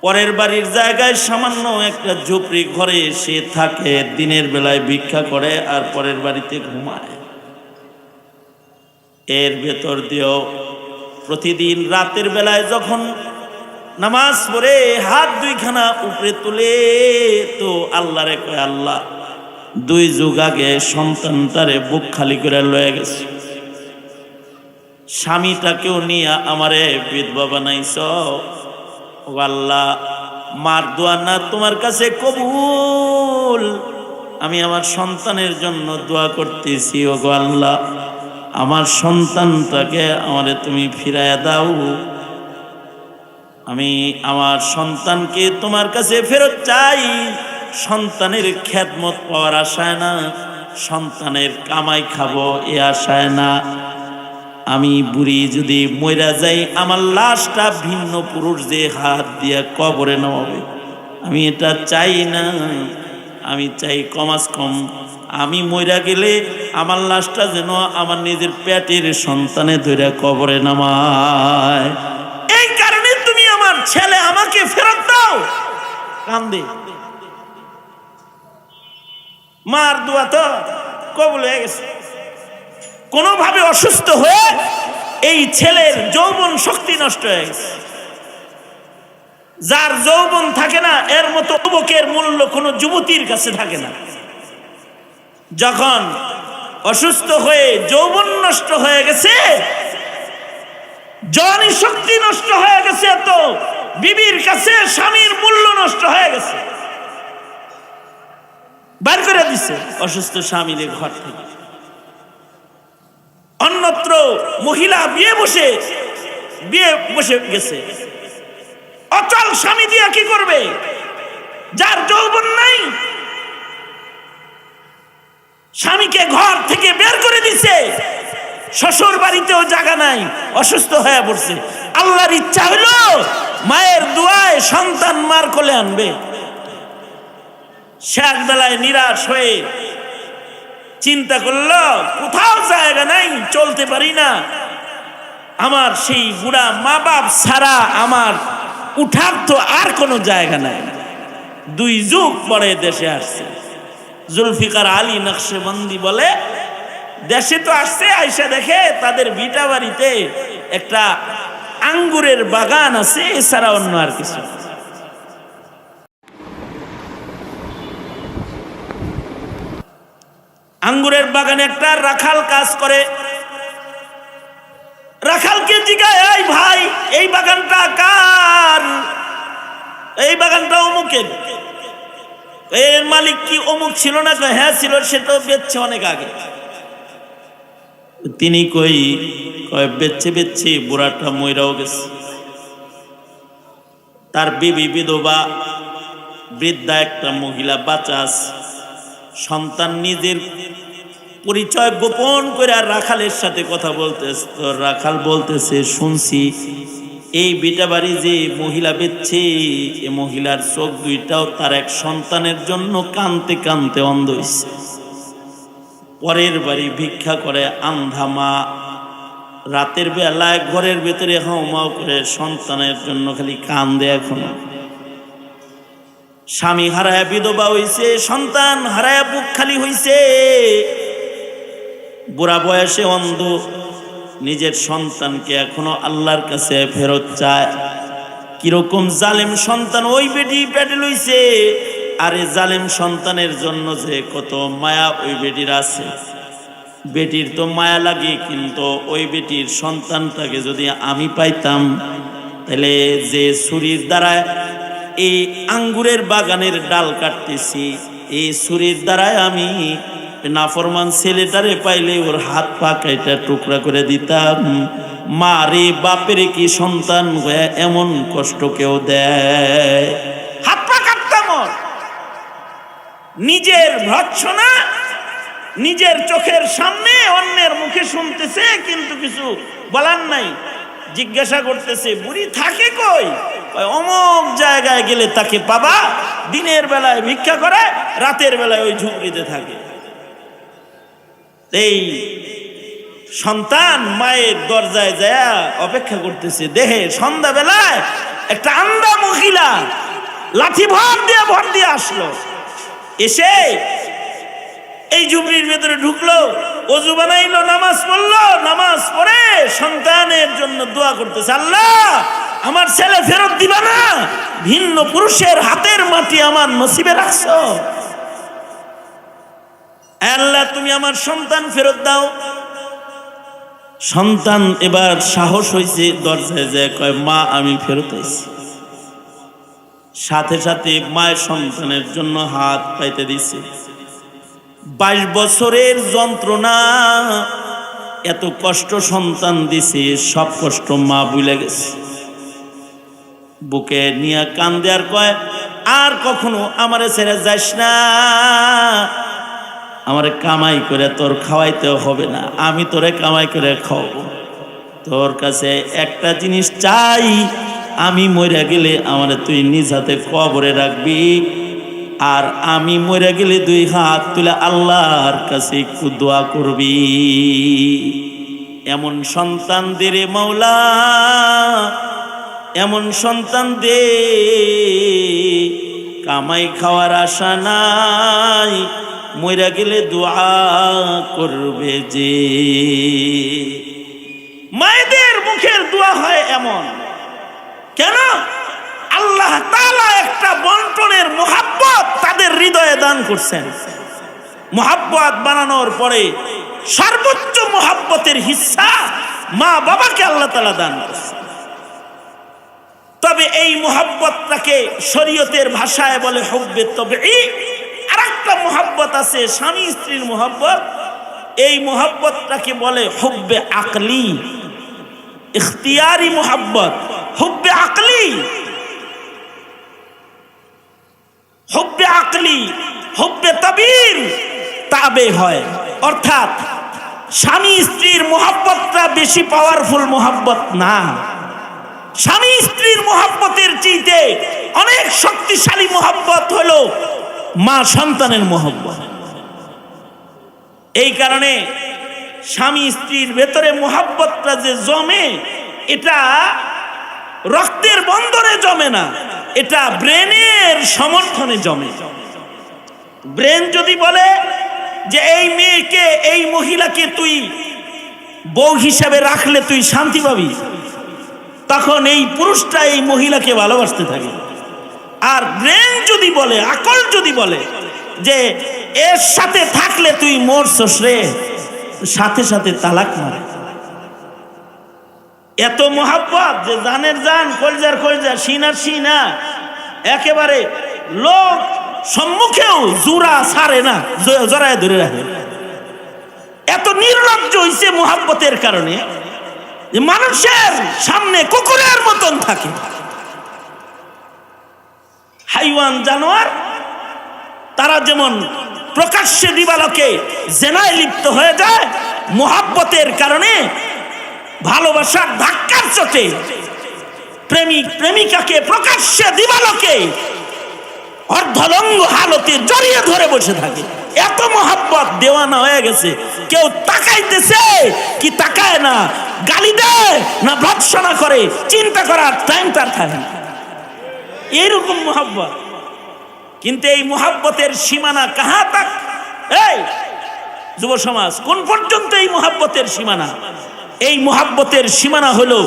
পরের বাড়ির জায়গায় সামান্য একটা ঝুপড়ি ঘরে সে থাকে, দিনের বেলায় ভিক্ষা করে আর পরের বাড়িতে ঘুমায়। এর ভেতর দিয়েও প্রতিদিন রাতের বেলায় যখন নামাজ পড়ে হাত দুইখানা উপরে তুলে তো আল্লাহরে কয়, আল্লাহ দুই যুগ আগে সন্তানটারে বুক খালি করে লয়ে গেছে, স্বামীটাকেও নিয়ে আমারে বিধবা বানাইছ, ও আল্লাহ মার দোয়া না তোমার কাছে কবুল, আমি আমার সন্তানের জন্য দোয়া করতেছি। ও গো আল্লাহ আমার সন্তানটাকে আমারে তুমি ফিরাইয়া দাও, আমি আমার সন্তানকে তোমার কাছে ফেরত চাই। সন্তানের খেদমত পাওয়ার আশায় না, সন্তানের কামাই খাবো এ আশায় না। আমি বুড়ি যদি মইরা যাই, আমার লাশটা ভিন্ন পুরুষ যে হাত দিয়ে কবরে নামাবে, আমি এটা চাই না। আমি চাই কমাস কম আমি মইরা গেলে আমার লাশটা যেন আমার নিজের পেটের সন্তানে ধরে কবরে নামায়। এই কারণে তুমি আমার ছেলে আমাকে ফেরত দাও। কান্দে, মার দোয়া তো কবুল হয়ে গেছে। কোনোভাবে অসুস্থ হয়ে এই ছেলের যৌবন শক্তি নষ্ট হয়ে গেছে। যার যৌবন থাকে না এর মতো যুবকের মূল্য কোনো যুবতীর কাছে থাকে না। যখন অসুস্থ হয়ে যৌবন নষ্ট হয়ে গেছে, জওয়ানি শক্তি নষ্ট হয়ে গেছে, তো বিবির কাছে স্বামীর মূল্য নষ্ট হয়ে গেছে। বার করে দিছে অসুস্থ স্বামীদের ঘর থেকে। অন্যত্র মহিলা বিয়ে বসে গেছে, অচল স্বামী দিয়া কি করবে, যার যৌবন নাই, স্বামীকে ঘর থেকে বের করে দিছে, শ্বশুর বাড়িতেও জায়গা নাই, অসুস্থ হয়ে পড়ছে। আল্লাহর ইচ্ছা হলো মায়ের দুয়ায় সন্তান মার কোলে আনবে। শেষ বেলায় নিরাশ হয়ে চিন্তা করলো কোথাও জায়গা নাই, চলতে পারি না, আমার সেই বুড়া মা বাপ ছাড়া আমার উঠার তো আর কোনো জায়গা নাই। 2 যুগ পরে দেশে আসছে। জুলফিকার আলী নকশবন্দি বলে, দেশে তো আসছে, আইসা দেখে তাদের ভিটা বাড়িতে একটা আঙ্গুরের বাগান আছে, এছাড়া অন্য আর কিছু। আঙ্গুরের বাগানে একটা রাখাল কাজ করে। রাখালকে জিজ্ঞাসা, এই ভাই, এই বাগানটা কার? এই বাগানটা অমুকের। এর মালিক কি অমুক ছিল না? হ্যাঁ ছিল, সে তো বেচছে অনেক আগে। তিনি কই বেচছে বুড়াটা মইরাও গেছে। তার বিবি বিধবা, বৃদ্ধা একটা মহিলা বাচ্চা আছে, সন্তান নিজের পরিচয় গোপন করে আর রাখালের সাথে কথা বলতেছে। তো রাখাল বলতেছে, শুনছি এই বিটা বাড়ি যে মহিলা বেচছে, এ মহিলার চোখ দুইটাও তার এক সন্তানের জন্য কানতে কানতে অন্ধ হইছে। পরের বাড়ি ভিক্ষা করে আন্ধা মা, রাতের বেলায় ঘরের ভেতরে হাউমাউ করে সন্তানের জন্য খালি কান্দে। এখনো স্বামী হারায়া বিধবা হইছে, সন্তান হারায়া বুক খালি হইছে, বুড়া বয়সে অন্ধ, নিজের সন্তানকে এখনো আল্লাহর কাছে ফেরত চায়। কিরকম জালেম সন্তান ওই বেটি পেটে লইছে, আর এই জালেম সন্তানের জন্য যে কত মায়া ওই বেটির আছে। বেটির তো মায়া লাগে, কিন্তু ওই বেটির সন্তানটাকে যদি আমি পাইতাম, তাহলে যে ছুরির দ্বারায় এই আঙ্গুরের বাগানের ডাল কাটতেছি, এই ছুরির দ্বারায় আমি নাফরমান ছেলেটারে পাইলে ওর হাত পা কাইটা টুকরা করে দিতাম। মা রে, বাপেরে কি সন্তান হয়ে এমন কষ্ট কেউ দেয়? হাত পা কাটতাম। নিজের ভৎসনা নিজের চোখের সামনে অন্যের মুখে শুনতেছে, কিন্তু কিছু বলার নাই। জিজ্ঞাসা করতেছে, বুড়ি থাকে কই? অমুক জায়গায় গেলে তাকে পাবা, দিনের বেলায় ভিক্ষা করে, রাতের বেলায় ওই ঝুপড়িতে থাকে। এই সন্তান মায়ের দরজায় যায় অপেক্ষা করতেছে, দেখে সন্ধ্যা বেলায় একটা আন্ধা মহিলা লাঠি ভর দিয়ে আসলো। এসে এই ঝুপড়ির ভেতরে ঢুকলো, ওযু বানাইলো, নামাজ পড়লো, নামাজ পড়ে সন্তানের জন্য দোয়া করতেছে, আল্লাহ আমার ছেলে ফেরত দিবা না? ভিন্ন পুরুষের হাতের মাটি আমার নসিবে রাখছো, আল্লাহ তুমি আমার সন্তান ফেরত দাও। সন্তান এবার সাহস হয়েছে, দরজায় যায় কয়, মা আমি ফেরত আইছি। সাথে সাথে মায়ের সন্তানের জন্য হাত পাইতে দিছে। 22 বছরের যন্ত্রণা, এত কষ্ট সন্তান দিছে, সব কষ্ট মা ভুলে গেছে। বুকে নিয়ে কান্দে আর কয়, আর কখনো আমারে ছেড়ে যাস না, আমারে কামাই করে তোর খাওয়াইতে হবে না, আমি তোরে কামাই করে খাওয়াবো। তোর কাছে একটা জিনিস চাই, আমি মরে গেলে আমারে তুই নিজ হাতে কবরে রাখবি, আর আমি মরে গেলে 2 হাত তুলে আল্লাহর কাছে একটু দোয়া করবি। এমন সন্তান দে রে মাওলা, এমন সন্তান দে, কামাই খাওয়ার আশা নাই, মরে গেলে দোয়া করবে যে। মায়েদের মুখের দোয়া হয় এমন কেন? আল্লাহ তাআলা একটা বন্টনের মুহাব্বত তাদের হৃদয়ে দান করছেন। মুহাব্বত বানানোর পরে সর্বোচ্চ মুহাব্বতের হিস্সা মা বাবাকে আল্লাহ তাআলা দান করছেন। তবে এই মুহাব্বতটাকে শরীয়তের ভাষায় বলে হুব্বে তবঈ, আরেকটা একটা মোহাব্বত আছে স্বামী স্ত্রীর মোহাব্বত, এই মোহাব্বতটাকে বলে হুব্বে আকলি, ইখতিয়ারি মোহাব্বত। হুব্বে আকলি, হুব্বে আকলি, হুব্বে তাবির তাবে হয়। অর্থাৎ স্বামী স্ত্রীর মোহাব্বতটা বেশি পাওয়ারফুল মোহাব্বত না, স্বামী স্ত্রীর মোহাব্বতের চাইতে অনেক শক্তিশালী মোহাব্বত হলো মা সন্তানের মোহাব্বত। এই কারণে স্বামী স্ত্রীর ভেতরে মোহাব্বতটা যে জমে, এটা রক্তের বন্ধনে জমে না, এটা ব্রেনের সমর্থনে জমে। ব্রেন যদি বলে যে এই মেয়েকে, এই মহিলাকে তুই বউ হিসাবে রাখলে তুই শান্তি পাবি, তখন এই পুরুষটা এই মহিলাকে ভালোবাসতে থাকে। আর ব্রেন যদি বলে, আকল যদি বলে যে এর সাথে থাকলে তুই মরছস রে, সাথে সাথে তালাক মারে। এত মোহাব্বত যে জানের জান, কলজার কলজা, সিনার সিনা, একেবারে লোক সম্মুখেও জোড়া ছাড়ে না, জড়ায় ধরে রাখে। এত নির্লজ্জ হইছে মোহাব্বতের কারণে যে মানুষের সামনে কুকুরের মতন থাকে। হাইওয়ান জানোয়ার তারা যেমন প্রকাশ্যে দিবালোকে জেনায় লিপ্ত হয়ে যায়, মোহাব্বতের কারণে ভালোবাসার ধাক্কার চোটে প্রেমিক প্রেমিকাকে প্রকাশ্যে দিবালোকে অর্ধলঙ্গ হালতে জড়িয়ে ধরে বসে থাকে। এত মোহাব্বত, দেওয়ানা হয়ে গেছে। কেউ তাকাইতেছে কি তাকায় না, গালি দেয় না ভৎসনা করে, চিন্তা করার টাইম তার থাকে না, এইরকম মোহাব্বত। কিন্তু এই মোহাব্বতের সীমানা কাহা তাক? এই যুব সমাজ, কোন পর্যন্ত এই মোহাব্বতের সীমানা? এই মোহাব্বতের সীমানা হলো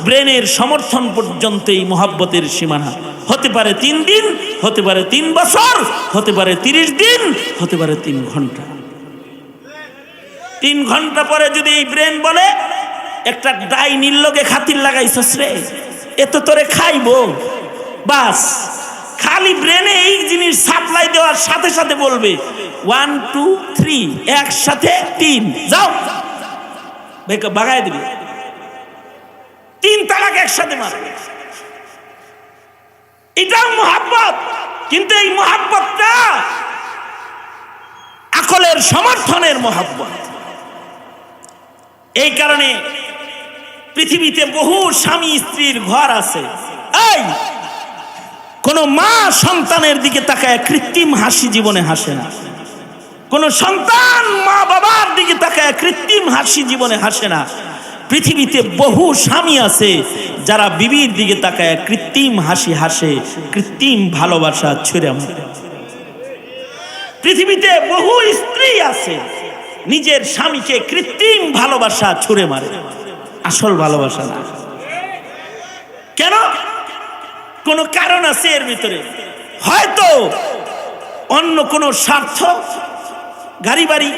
ব্রেনের সমর্থন পর্যন্ত। এই মোহাব্বতের সীমানা হতে পারে 3 দিন, হতে পারে 3 বছর, হতে পারে 30 দিন, হতে পারে 3 ঘন্টা। 3 ঘন্টা পরে যদি এই ব্রেন বলে একটা ডাইনির লগে খাতির লাগাইছস রে, এত তোরে খাইবো, বাস খালি ব্রেনে এই জিনিস সাপ্লাই দেওয়ার সাথে সাথে বলবে 1 2 3, একসাথে 3, যাও বাগায় দিবে। 3 তালাক একসাথে মারবে। এটাও মোহাব্বত, কিন্তু এই মোহাব্বতটা আকলের সমর্থনের মোহাব্বত। এই কারণে পৃথিবীতে বহু স্বামী স্ত্রীর ঘর আছে। এই কোন মা সন্তানের দিকে তাকায় কৃত্রিম হাসি জীবনে হাসে না। কোন সন্তান মা বাবার দিকে তাকায় কৃত্রিম হাসি জীবনে হাসে না। পৃথিবীতে বহু স্বামী আছে যারা বিবির দিকে তাকায় কৃত্রিম হাসি হাসে, কৃত্রিম ভালোবাসা ছুঁড়ে মারে। পৃথিবীতে বহু স্ত্রী আছে নিজের স্বামীকে কৃত্রিম ভালোবাসা ছুঁড়ে মারে, আসল ভালোবাসা না। কেন? কোন কারণ আছে এর ভিতরে। হয়তো অন্য কোন স্বার্থ, গাড়ি বাড়ি,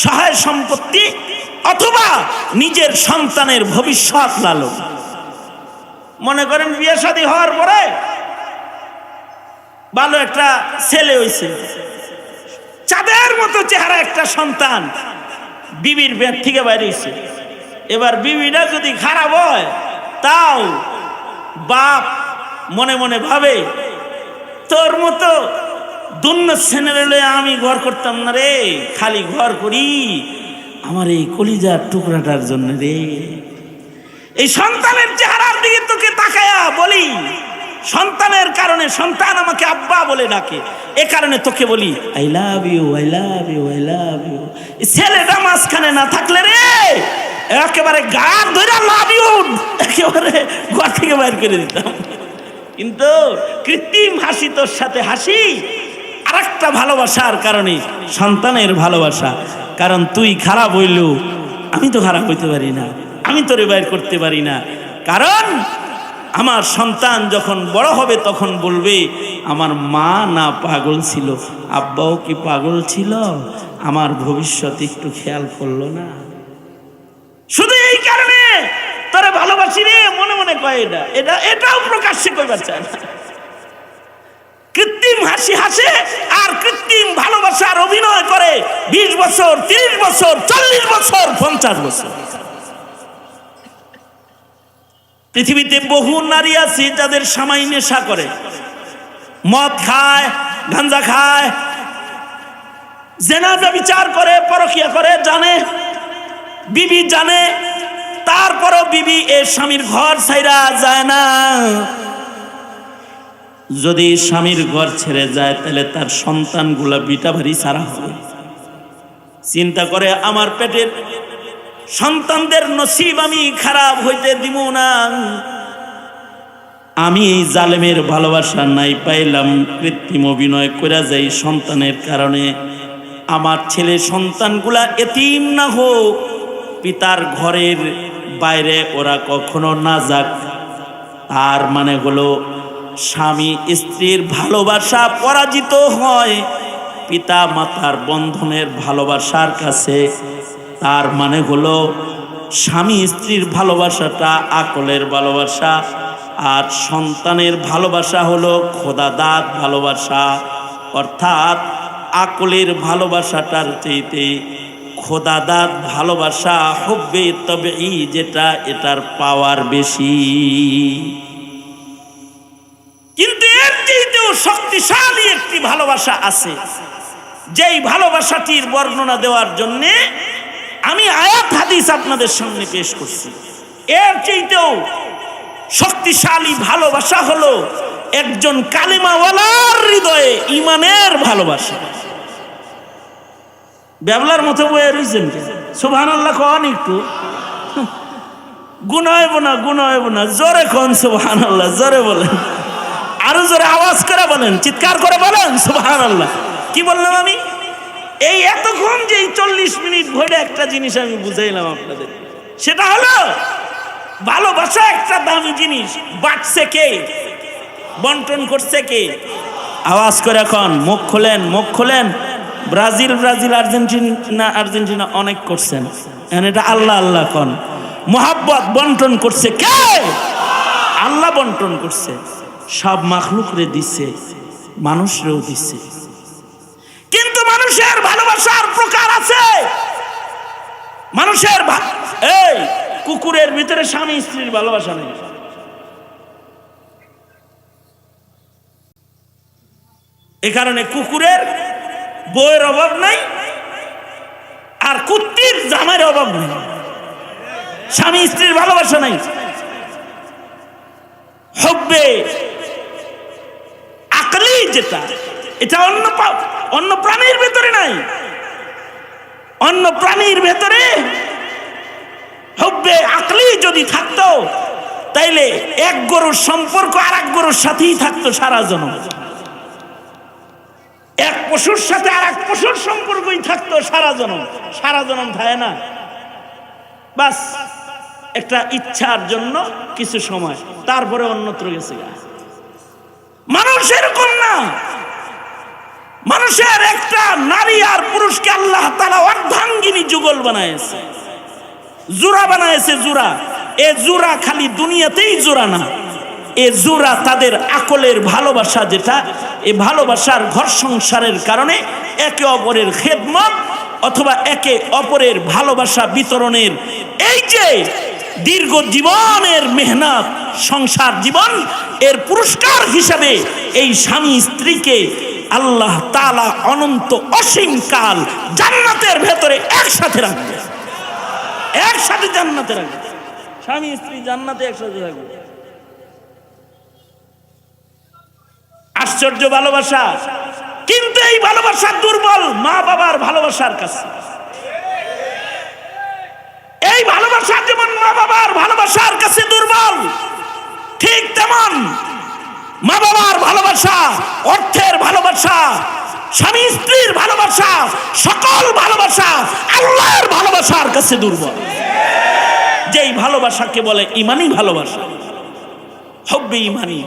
সহায় সম্পত্তি, অথবা নিজের সন্তানের ভবিষ্যৎ লালন। মনে করেন বিয়ে শাদী হওয়ার পরে ভালো একটা ছেলে হইছে, চাঁদের মতো চেহারা একটা সন্তান বিবির পেট থেকে বাইরে হইছে। এবার বিবিটা যদি খারাপ হয়, তাও বাপ মনে মনে ভাবে তোর মতো দুন্য ছেলে আমি ঘর করতাম না রে, খালি ঘর করি আমার এই কলিজার টুকরাটার জন্য রে। এই সন্তানের চেহারার দিকে তোকে তাকায়া বলি, সন্তানের কারণে সন্তান আমাকে আব্বা বলে ডাকে, এ কারণে তোকে বলি I love you, I love you, I love you. ছেলেটা মাঝখানে না থাকলে রে একেবারে গা ধরে লাভ ইউ একেবারে ঘর থেকে বাইর করে দিতাম। কিন্তু কৃত্রিম হাসি তোর সাথে হাসি আরেকটা ভালোবাসার কারণে, সন্তানের ভালোবাসা। কারণ তুই খারাপ হইল, আমি তো খারাপ হইতে পারি না, আমি তোরে বাইর করতে পারি না। কারণ আমার সন্তান যখন বড় হবে তখন বলবে আমার মা না পাগল ছিল, আব্বাও কি পাগল ছিল, আমার ভবিষ্যৎ একটু খেয়াল করলো না। শুধু এই কারণে তোরে ভালোবাসি রে মনে মনে কয়, এটাও প্রকাশ্যে কইবার চায় না। কৃত্রিম হাসি হাসে আর কৃত্রিম ভালোবাসার অভিনয় করে 20 বছর, 30 বছর, 40 বছর, 50 বছর। পৃথিবীতে বহু নারী আছে যাদের স্বামী নেশা করে, মদ খায়, গাঁজা খায়, জিনা ব্যভিচার করে, পরকীয়া করে, জানে, বিবি জানে, তারপরও বিবি এর স্বামীর ঘর ছাইরা যায় না। যদি স্বামীর ঘর ছেড়ে যায় তাহলে তার সন্তানগুলা বিটা ভারী ছাড়া হবে। চিন্তা করে আমার পেটের সন্তানদের নসিব আমি খারাপ হইতে দিব না। আমি এই জালেমের ভালোবাসা নাই পাইলাম, কৃত্রিম অভিনয় করে যাই সন্তানের কারণে। আমার ছেলে সন্তানগুলা এতিম না হোক, পিতার ঘরের বাইরে ওরা কখনো না যাক। আর মানে হলো স্বামী স্ত্রীর ভালোবাসা পরাজিত হয় পিতা মাতার বন্ধনের ভালোবাসার কাছে। তার মানে হলো স্বামী স্ত্রীর ভালোবাসাটা আকলের ভালোবাসা, আর সন্তানের ভালোবাসা হলো খোদাদাত ভালোবাসা। অর্থাৎ আকলের ভালোবাসাটার চাইতে খোদাদাত ভালোবাসা হুব্বে তবেই, যেটা এটার পাওয়ার বেশি। কিন্তু এর চাইতেও শক্তিশালী একটি ভালোবাসা আছে, যেই ভালোবাসাটির বর্ণনা দেওয়ার জন্য আমি আয়াত হাদিস আপনাদের সামনে পেশ করছি। এর চাইতেও শক্তিশালী ভালোবাসা হলো একজন কালিমাওয়ালার হৃদয়ে ঈমানের ভালোবাসা। ব্যাবলার মতো বয়ে রয়েছেন, সুবহানাল্লাহ কোন একটু গুনাইব না, জোরে কোন সুবহানাল্লাহ, জোরে বলেন, আরো জোরে আওয়াজ করে বলেন, চিৎকার করে বলেন সুবহানাল্লাহ। কি বললাম আমি? এই এতক্ষণ যে 40 মিনিট ধরে একটা জিনিস আমি বুঝাইলাম আপনাদের, সেটা হলো ভালোবাসা একটা দামি জিনিস। বাঁটছে কে? বন্টন করছে কে? আওয়াজ করে এখন মুখ খোলেন, মুখ খোলেন। ব্রাজিল, আর্জেন্টিনা অনেক করছেন, এটা আল্লাহ আল্লাহ কন। মোহাব্বত বন্টন করছে কে? আল্লাহ বন্টন করছে। সব মাখলুকরে দিচ্ছে, মানুষরেও দিচ্ছে। কিন্তু মানুষের ভালোবাসার প্রকার আছে। মানুষের এই কুকুরের ভিতরে স্বামী স্ত্রীর ভালোবাসা নেই। এ কারণে কুকুরের বউয়ের অভাব নাই, আর কুত্তির জামাইয়ের অভাব নেই। স্বামী স্ত্রীর ভালোবাসা নাই। হুব্বে আকলি যেটা, এটা অন্য প্রাণীর ভেতরে নাই। অন্য প্রাণীর ভেতরে হুব্বে আকলি যদি থাকতো তাইলে এক গরুর সম্পর্ক আর এক গরুর সাথেই থাকতো সারা জনম। এক পশুর সাথে আর এক পশুর সম্পর্কই থাকতো সারা জনম। সারা জনম থাকে না, বাস একটা ইচ্ছার জন্য কিছু সময়, তারপরে অন্যত্র গেছে। মানুষ এরকম না। মানুষের একটা নারী আর পুরুষকে আল্লাহ তাআলা অর্ধাঙ্গিনী যুগল বানায়েছে, জোড়া বানায়েছে, জোড়া। এ জোড়া খালি দুনিয়াতেই জোড়া না, এ জোড়া তাদের আকলের ভালোবাসা, যেটা এই ভালোবাসার ঘর সংসারের কারণে একে অপরের খেদমত অথবা একে অপরের ভালোবাসা বিতরণের এই যে দীর্ঘ জীবনের মেহনত, সংসার জীবন, এর পুরস্কার হিসাবে এই স্বামী স্ত্রীকে আল্লাহ তাআলা অনন্ত অসীম কাল জান্নাতের ভেতরে একসাথে রাখবে। একসাথে জান্নাতে রাখবে, স্বামী স্ত্রী জান্নাতে একসাথে রাখবে। আশ্চর্য ভালোবাসা। কিন্তু এই ভালোবাসা দুর্বল মা বাবার ভালোবাসার কাছে। এই ভালোবাসা যেমন মা বাবার ভালোবাসার কাছে দুর্বল, ঠিক তেমন মা বাবার ভালোবাসা, অর্থের ভালোবাসা, স্বামী স্ত্রীর ভালোবাসা, সকল ভালোবাসা আল্লাহর ভালোবাসার কাছে দুর্বল। যেই ভালোবাসাকে বলে ঈমানি ভালোবাসা, হুব্বে ঈমানি।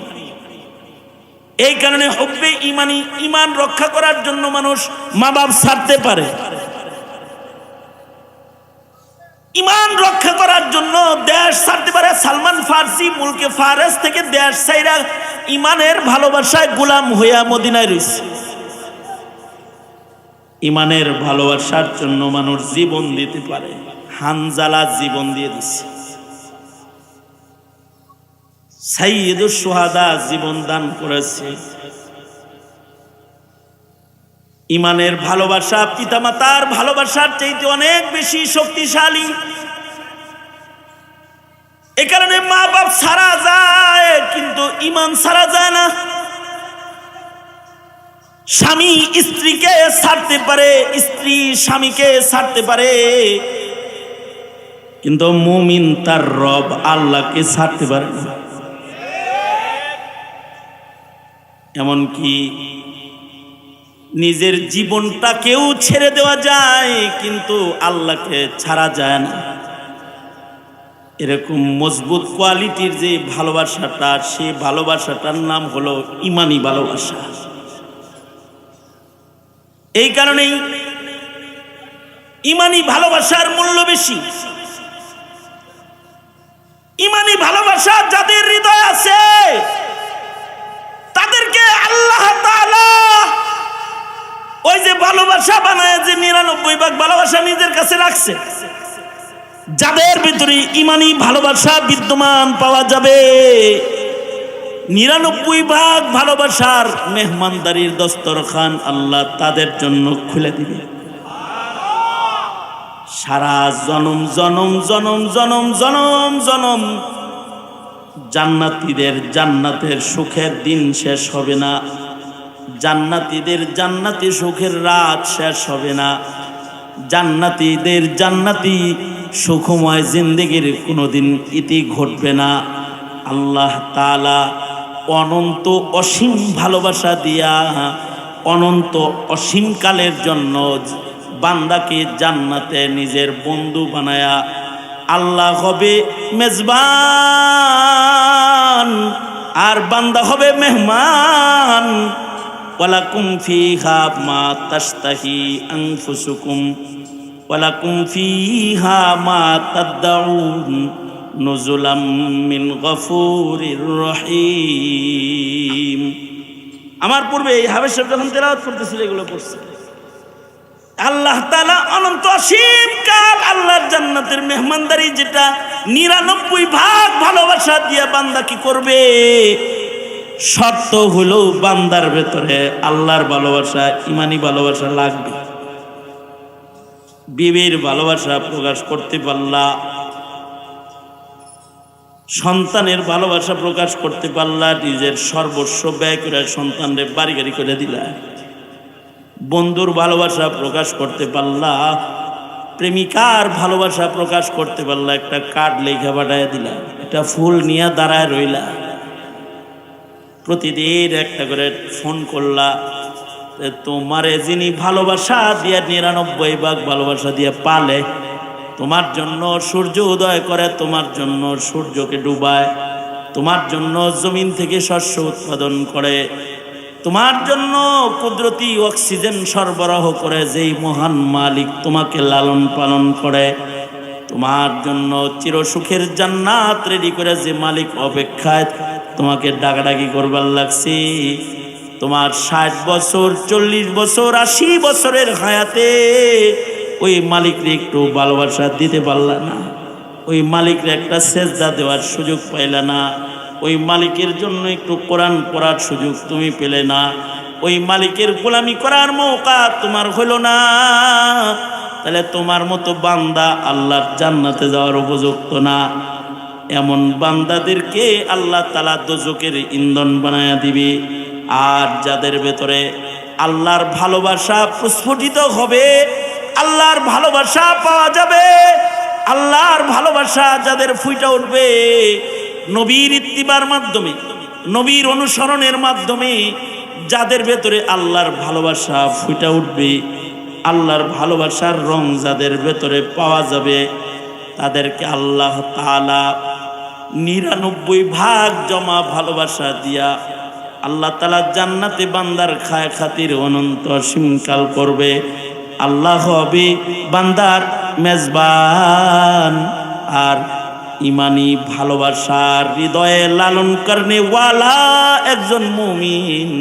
এই কারণে হুব্বে ঈমানি, ঈমান রক্ষা করার জন্য মানুষ মা বাপ ছাড়তে পারে। ইমান রক্ষা করার জন্য দেশ ছাড়তে পারে। সালমান ফার্সি মুলকে ফারেস থেকে দেশ ছাইরা ইমানের ভালোবাসায় গোলাম হইয়া মদিনায় রয়েছে। ইমানের ভালোবাসার জন্য মানুষ জীবন দিতে পারে। হানজালা জীবন দিয়ে দিচ্ছে, সাইয়্যিদুশ শুহাদা জীবন দান করেছে। ইমানের ভালোবাসা পিতামাতার ভালোবাসার চাইতে অনেক বেশি শক্তিশালী। এ কারণে মা বাপ ছাড়া যায়, কিন্তু ইমান ছাড়া যায় না। স্বামী স্ত্রীকে ছাড়তে পারে, স্ত্রী স্বামীকে ছাড়তে পারে, কিন্তু মুমিন তার রব আল্লাহকে ছাড়তে পারে না। এমনকি নিজের জীবনটাকেও ছেড়ে দেওয়া যায়, কিন্তু আল্লাহকে ছাড়া যায় না। এরকম মজবুত কোয়ালিটির যে ভালোবাসাটা, সেই ভালোবাসাটার নাম হলো ইমানি ভালোবাসা। এই কারণেই ইমানি ভালোবাসার মূল্য বেশি। ইমানি ভালোবাসা যাদের হৃদয় আছে তাদেরকে আল্লাহ তাআলা ওই যে ভালোবাসা বানায়, যে 99 ভাগ ভালোবাসা নিজের কাছে রাখছে। যাদের ভিতরে ইমানি ভালোবাসা বিদ্যমান পাওয়া যাবে, 99 ভাগ ভালোবাসার মেহমানদারির দস্তরখান আল্লাহ তাদের জন্য খুলে দিবে। সারা জনম জনম জনম জনম জনম জনম জান্নাতীদের জান্নাতের সুখের দিন শেষ হবে না, জান্নাতীদের জান্নাতি সুখের রাত শেষ হবে না, জান্নাতীদের জান্নাতি সুখময় জিন্দেগির কোনোদিন ইতি ঘটবে না। আল্লাহ তাআলা অনন্ত অসীম ভালোবাসা দিয়া অনন্ত অসীম কালের জন্য বান্দাকে জান্নাতে নিজের বন্ধু বানায়া আল্লাহ হবে মেজবান আর বান্দা হবে মেহমান। ওয়ালাকুম ফিহা মা তাশতাহি আনফুসুকুম ওয়ালাকুম ফিহা মা তাদউন নুজুলাম মিন গফুরির রহিম। আমার পূর্বে এই হাফেজ সাহেব যখন তেলাওয়াত করতেছিল এগুলো পড়ছে। আল্লাহ তাআলা অনন্ত অসীম কাল আল্লাহর জান্নাতের মেহমানদারি, যেটা 99 ভাগ ভালোবাসা দিয়া বান্দা কি করবে, শর্ত হলো বান্দার ভেতরে আল্লাহর ভালোবাসা, ইমানি ভালোবাসা লাগবে। বিবির ভালোবাসা প্রকাশ করতে পারলা, সন্তানের ভালোবাসা প্রকাশ করতে পারলা, নিজের সর্বস্ব ব্যয় করে সন্তানরে বাড়ি গাড়ি করে দিলা। বন্ধুর ভালোবাসা প্রকাশ করতে পারলা, প্রেমিকার ভালোবাসা প্রকাশ করতে পারলা, একটা কার্ড লেখা পাঠায় দিলা, একটা ফুল নিয়ে দাঁড়ায় রইলা, প্রতিদিন একটা করে ফোন করলা। তোমারে যিনি ভালোবাসা দিয়ে 99 ভাগ ভালোবাসা দিয়ে পালে, তোমার জন্য সূর্য উদয় করে, তোমার জন্য সূর্যকে ডুবায়, তোমার জন্য জমিন থেকে শস্য উৎপাদন করে, তোমার জন্য কুদরতি অক্সিজেন সরবরাহ করে, যেই মহান মালিক তোমাকে লালন পালন করে, তোমার জন্য চিরসুখের জান্নাত রেডি করে যে মালিক অপেক্ষায় তোমাকে ডাকাডাকি করবার লাগছে, তোমার 60 বছর 40 বছর 80 বছরের হায়াতে ওই মালিকরে একটু ভালোবাসা দিতে পারলা না, ওই মালিকরে একটা সেজদা দেওয়ার সুযোগ পাইলা না, ওই মালিকের জন্য একটু কোরআন পড়ার সুযোগ তুমি পেলে না, ওই মালিকের গোলামি করার মৌকা তোমার হলো না, তাহলে তোমার মতো বান্দা আল্লাহর জান্নাতে যাওয়ার উপযুক্ত না। এমন বান্দাদেরকে আল্লাহ তাআলা দোজখের ইন্ধন বানায়া দিবে। আর যাদের ভেতরে আল্লাহর ভালোবাসা প্রস্ফুটিত হবে, আল্লাহর ভালোবাসা পাওয়া যাবে, আল্লাহর ভালোবাসা যাদের ফুইটা উঠবে নবীর ইত্তিবার মাধ্যমে, নবীর অনুসরণের মাধ্যমে, যাদের ভেতরে আল্লাহর ভালোবাসা ফুইটা উঠবে, আল্লাহর ভালোবাসার রং যাদের ভেতরে পাওয়া যাবে, তাদেরকে আল্লাহ তাআলা 99 ভাগ জমা ভালোবাসা দিয়া আল্লাহ তাআলা জান্নাতে বান্দার খায় খাতির অনন্ত অসীমকাল করবে। আল্লাহ হবে বান্দার মেজবান আর ইমানি ভালোবাসার হৃদয়ে লালন করনে ওয়ালা একজন মুমিন।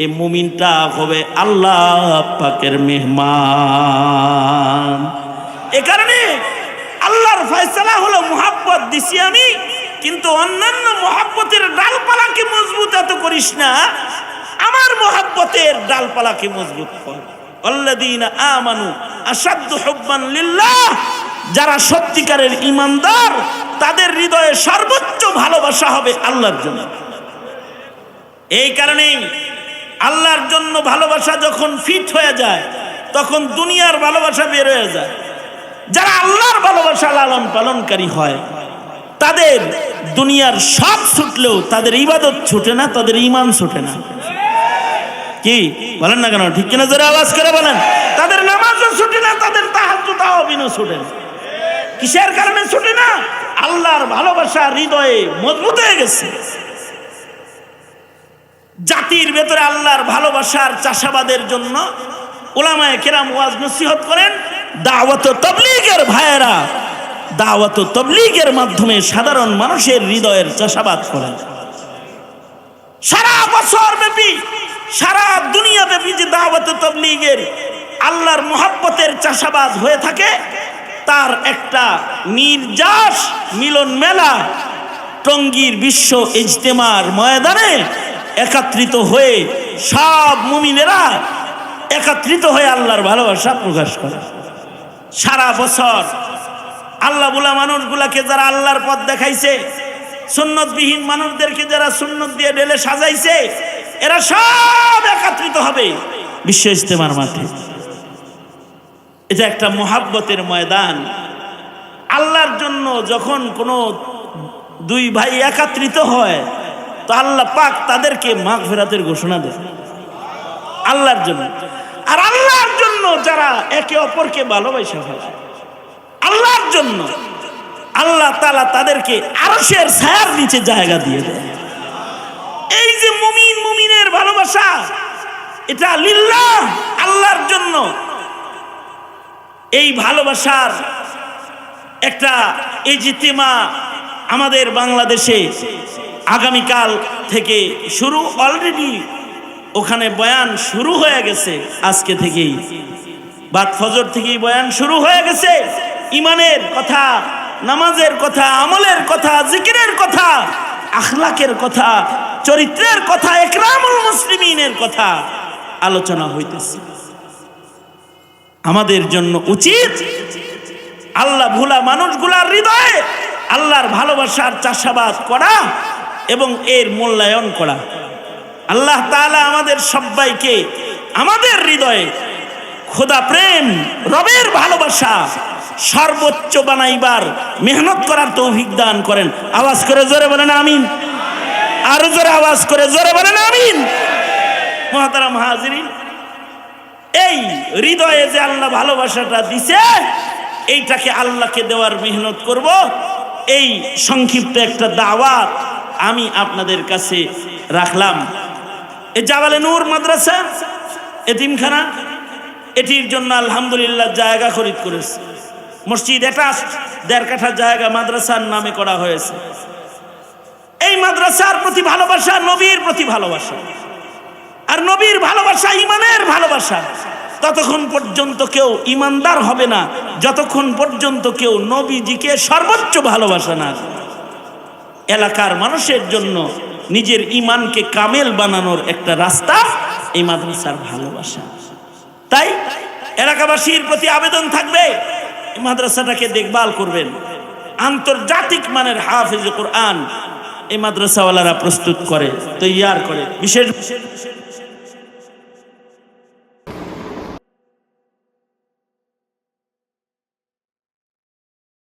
এই মুমিনটা হবে আল্লাহ পাকের মেহমান। এ কারণে আল্লাহর ফয়সালা হলো মুহাব্বত দিছি আমি, কিন্তু অন্যান্য মুহাব্বতের ডালপালাকে মজবুত এত করিস না, আমার মুহাব্বতের ডালপালাকে মজবুত কর। আল্লাযীনা আমানু আশাদ্দু হুব্বান লিল্লাহ, যারা সত্যিকারের ঈমানদার তাদের হৃদয়ে সর্বোচ্চ ভালোবাসা হবে আল্লাহর জন্য। এই কারণেই আল্লাহর জন্য ভালোবাসা যখন ফিট হয়ে যায় তখন দুনিয়ার ভালোবাসা বের হয়ে যায়। যারা আল্লাহর ভালোবাসা লালন পালনকারী হয় তাদের দুনিয়ার সব ছুটলেও তাদের ইবাদত ছুটে না, তাদের ঈমান ছুটে না। কি বলেন না কেন? ঠিক কিনা জোরে আওয়াজ করে বলেন। তাদের নামাজও ছুটে না, তাদের তাহাজ্জুদ তাওয়াবিনও ছুটে না। কিসের কারণে ছুটে না? আল্লাহর ভালোবাসা হৃদয়ে মজবুত হয়ে গেছে। জাতির ভেতরে আল্লাহর ভালোবাসার চাষাবাদের জন্য উলামায়ে কেরাম ওয়াজ নসিহত করেন। দাওয়াত ও তাবলীগের ভাইয়েরা দাওয়াত ও তাবলীগের মাধ্যমে সাধারণ মানুষের হৃদয়ের চাষাবাদ করেন। সারা বছর ব্যাপী, সারা দুনিয়া ব্যাপী যে দাওয়াত ও তাবলীগের আল্লাহর মুহাব্বতের চাষাবাদ হয়ে থাকে, তার একটা নির্যাস মিলন মেলা টঙ্গীর বিশ্ব ইজতেমার ময়দানে একত্রিত হয়ে সব মুমিনেরা একত্রিত হয়ে আল্লাহর ভালোবাসা প্রকাশ করে। সারা বছর আল্লাহ বলা মানুষগুলাকে যারা আল্লাহর পথ দেখাইছে, সুন্নতবিহীন মানুষদেরকে যারা সুন্নত দিয়ে ঢেলে সাজাইছে, এরা সব একত্রিত হবে বিশ্ব ইজতেমার মাঠে। এটা একটা মুহাব্বতের ময়দান। আল্লাহর জন্য যখন কোনো দুই ভাই একত্রিত হয় তো আল্লাহ পাক তাদেরকে মাগফিরাতের ঘোষণা দেয় আল্লাহর জন্য। আর আল্লাহর জন্য যারা একে অপরকে ভালোবাসা ফেলে আল্লাহর জন্য, আল্লাহ তাআলা তাদেরকে আরশের ছায়ার নিচে জায়গা দিয়ে দেয়। এই যে মুমিন মুমিনের ভালোবাসা, এটা লিল্লাহ, আল্লাহর জন্য। এই ভালোবাসার একটা ইজতিমা আমাদের বাংলাদেশে আগামীকাল থেকে শুরু, অলরেডি ওখানে বয়ান শুরু হয়ে গেছে। আজকে থেকেই বাদ ফজর থেকেই বয়ান শুরু হয়ে গেছে। ইমানের কথা, নামাজের কথা, আমলের কথা, জিকিরের কথা, আখলাকের কথা, চরিত্রের কথা, ইকরামুল মুসলিমিনের কথা আলোচনা হইতেছে। আমাদের জন্য উচিত আল্লাহ ভোলা মানুষগুলার হৃদয়ে আল্লাহর ভালোবাসার চাষাবাদ করা এবং এর মূল্যায়ন করা। আল্লাহ তাআলা আমাদের সবাইকে আমাদের হৃদয়ে খোদা প্রেম, রবের ভালোবাসা সর্বোচ্চ বানাইবার মেহনত করার তৌফিক দান করেন। আওয়াজ করে জোরে বলেন আমিন। আরো জোরে আওয়াজ করে জোরে বলেন আমিন। মুহতারাম হাজিরিন, এই হৃদয়ে যে আল্লাহ ভালোবাসাটা দিছে, এইটাকে আল্লাহকে দেওয়ার মেহনত করব। এই সংক্ষিপ্ত একটা দাওয়াত আমি আপনাদের কাছে রাখলাম। এই জাবালে নূর মাদ্রাসা এতিমখানা, এটির জন্য আলহামদুলিল্লাহ জায়গা খরিদ করেছে। মসজিদ এটা 1.5 কাঠা জায়গা মাদ্রাসার নামে করা হয়েছে। এই মাদ্রাসার প্রতি ভালোবাসা নবীর প্রতি ভালোবাসা, আর নবীর ভালোবাসা ইমানের ভালোবাসা। ততক্ষণ পর্যন্ত কেউ ইমানদার হবে না যতক্ষণ পর্যন্ত কেউ নবীজিকে সর্বোচ্চ ভালোবাসা না। এলাকার মানুষের জন্য নিজের ইমানকে কামেল বানানোর একটা রাস্তা এই মাদ্রাসার ভালোবাসা। তাই এলাকাবাসীর প্রতি আবেদন থাকবে, এই মাদ্রাসাটাকে দেখভাল করবেন। আন্তর্জাতিক মানের হাফেজ কোরআন এই মাদ্রাসাওয়ালারা প্রস্তুত করে, তৈয়ার করে। বিশেষ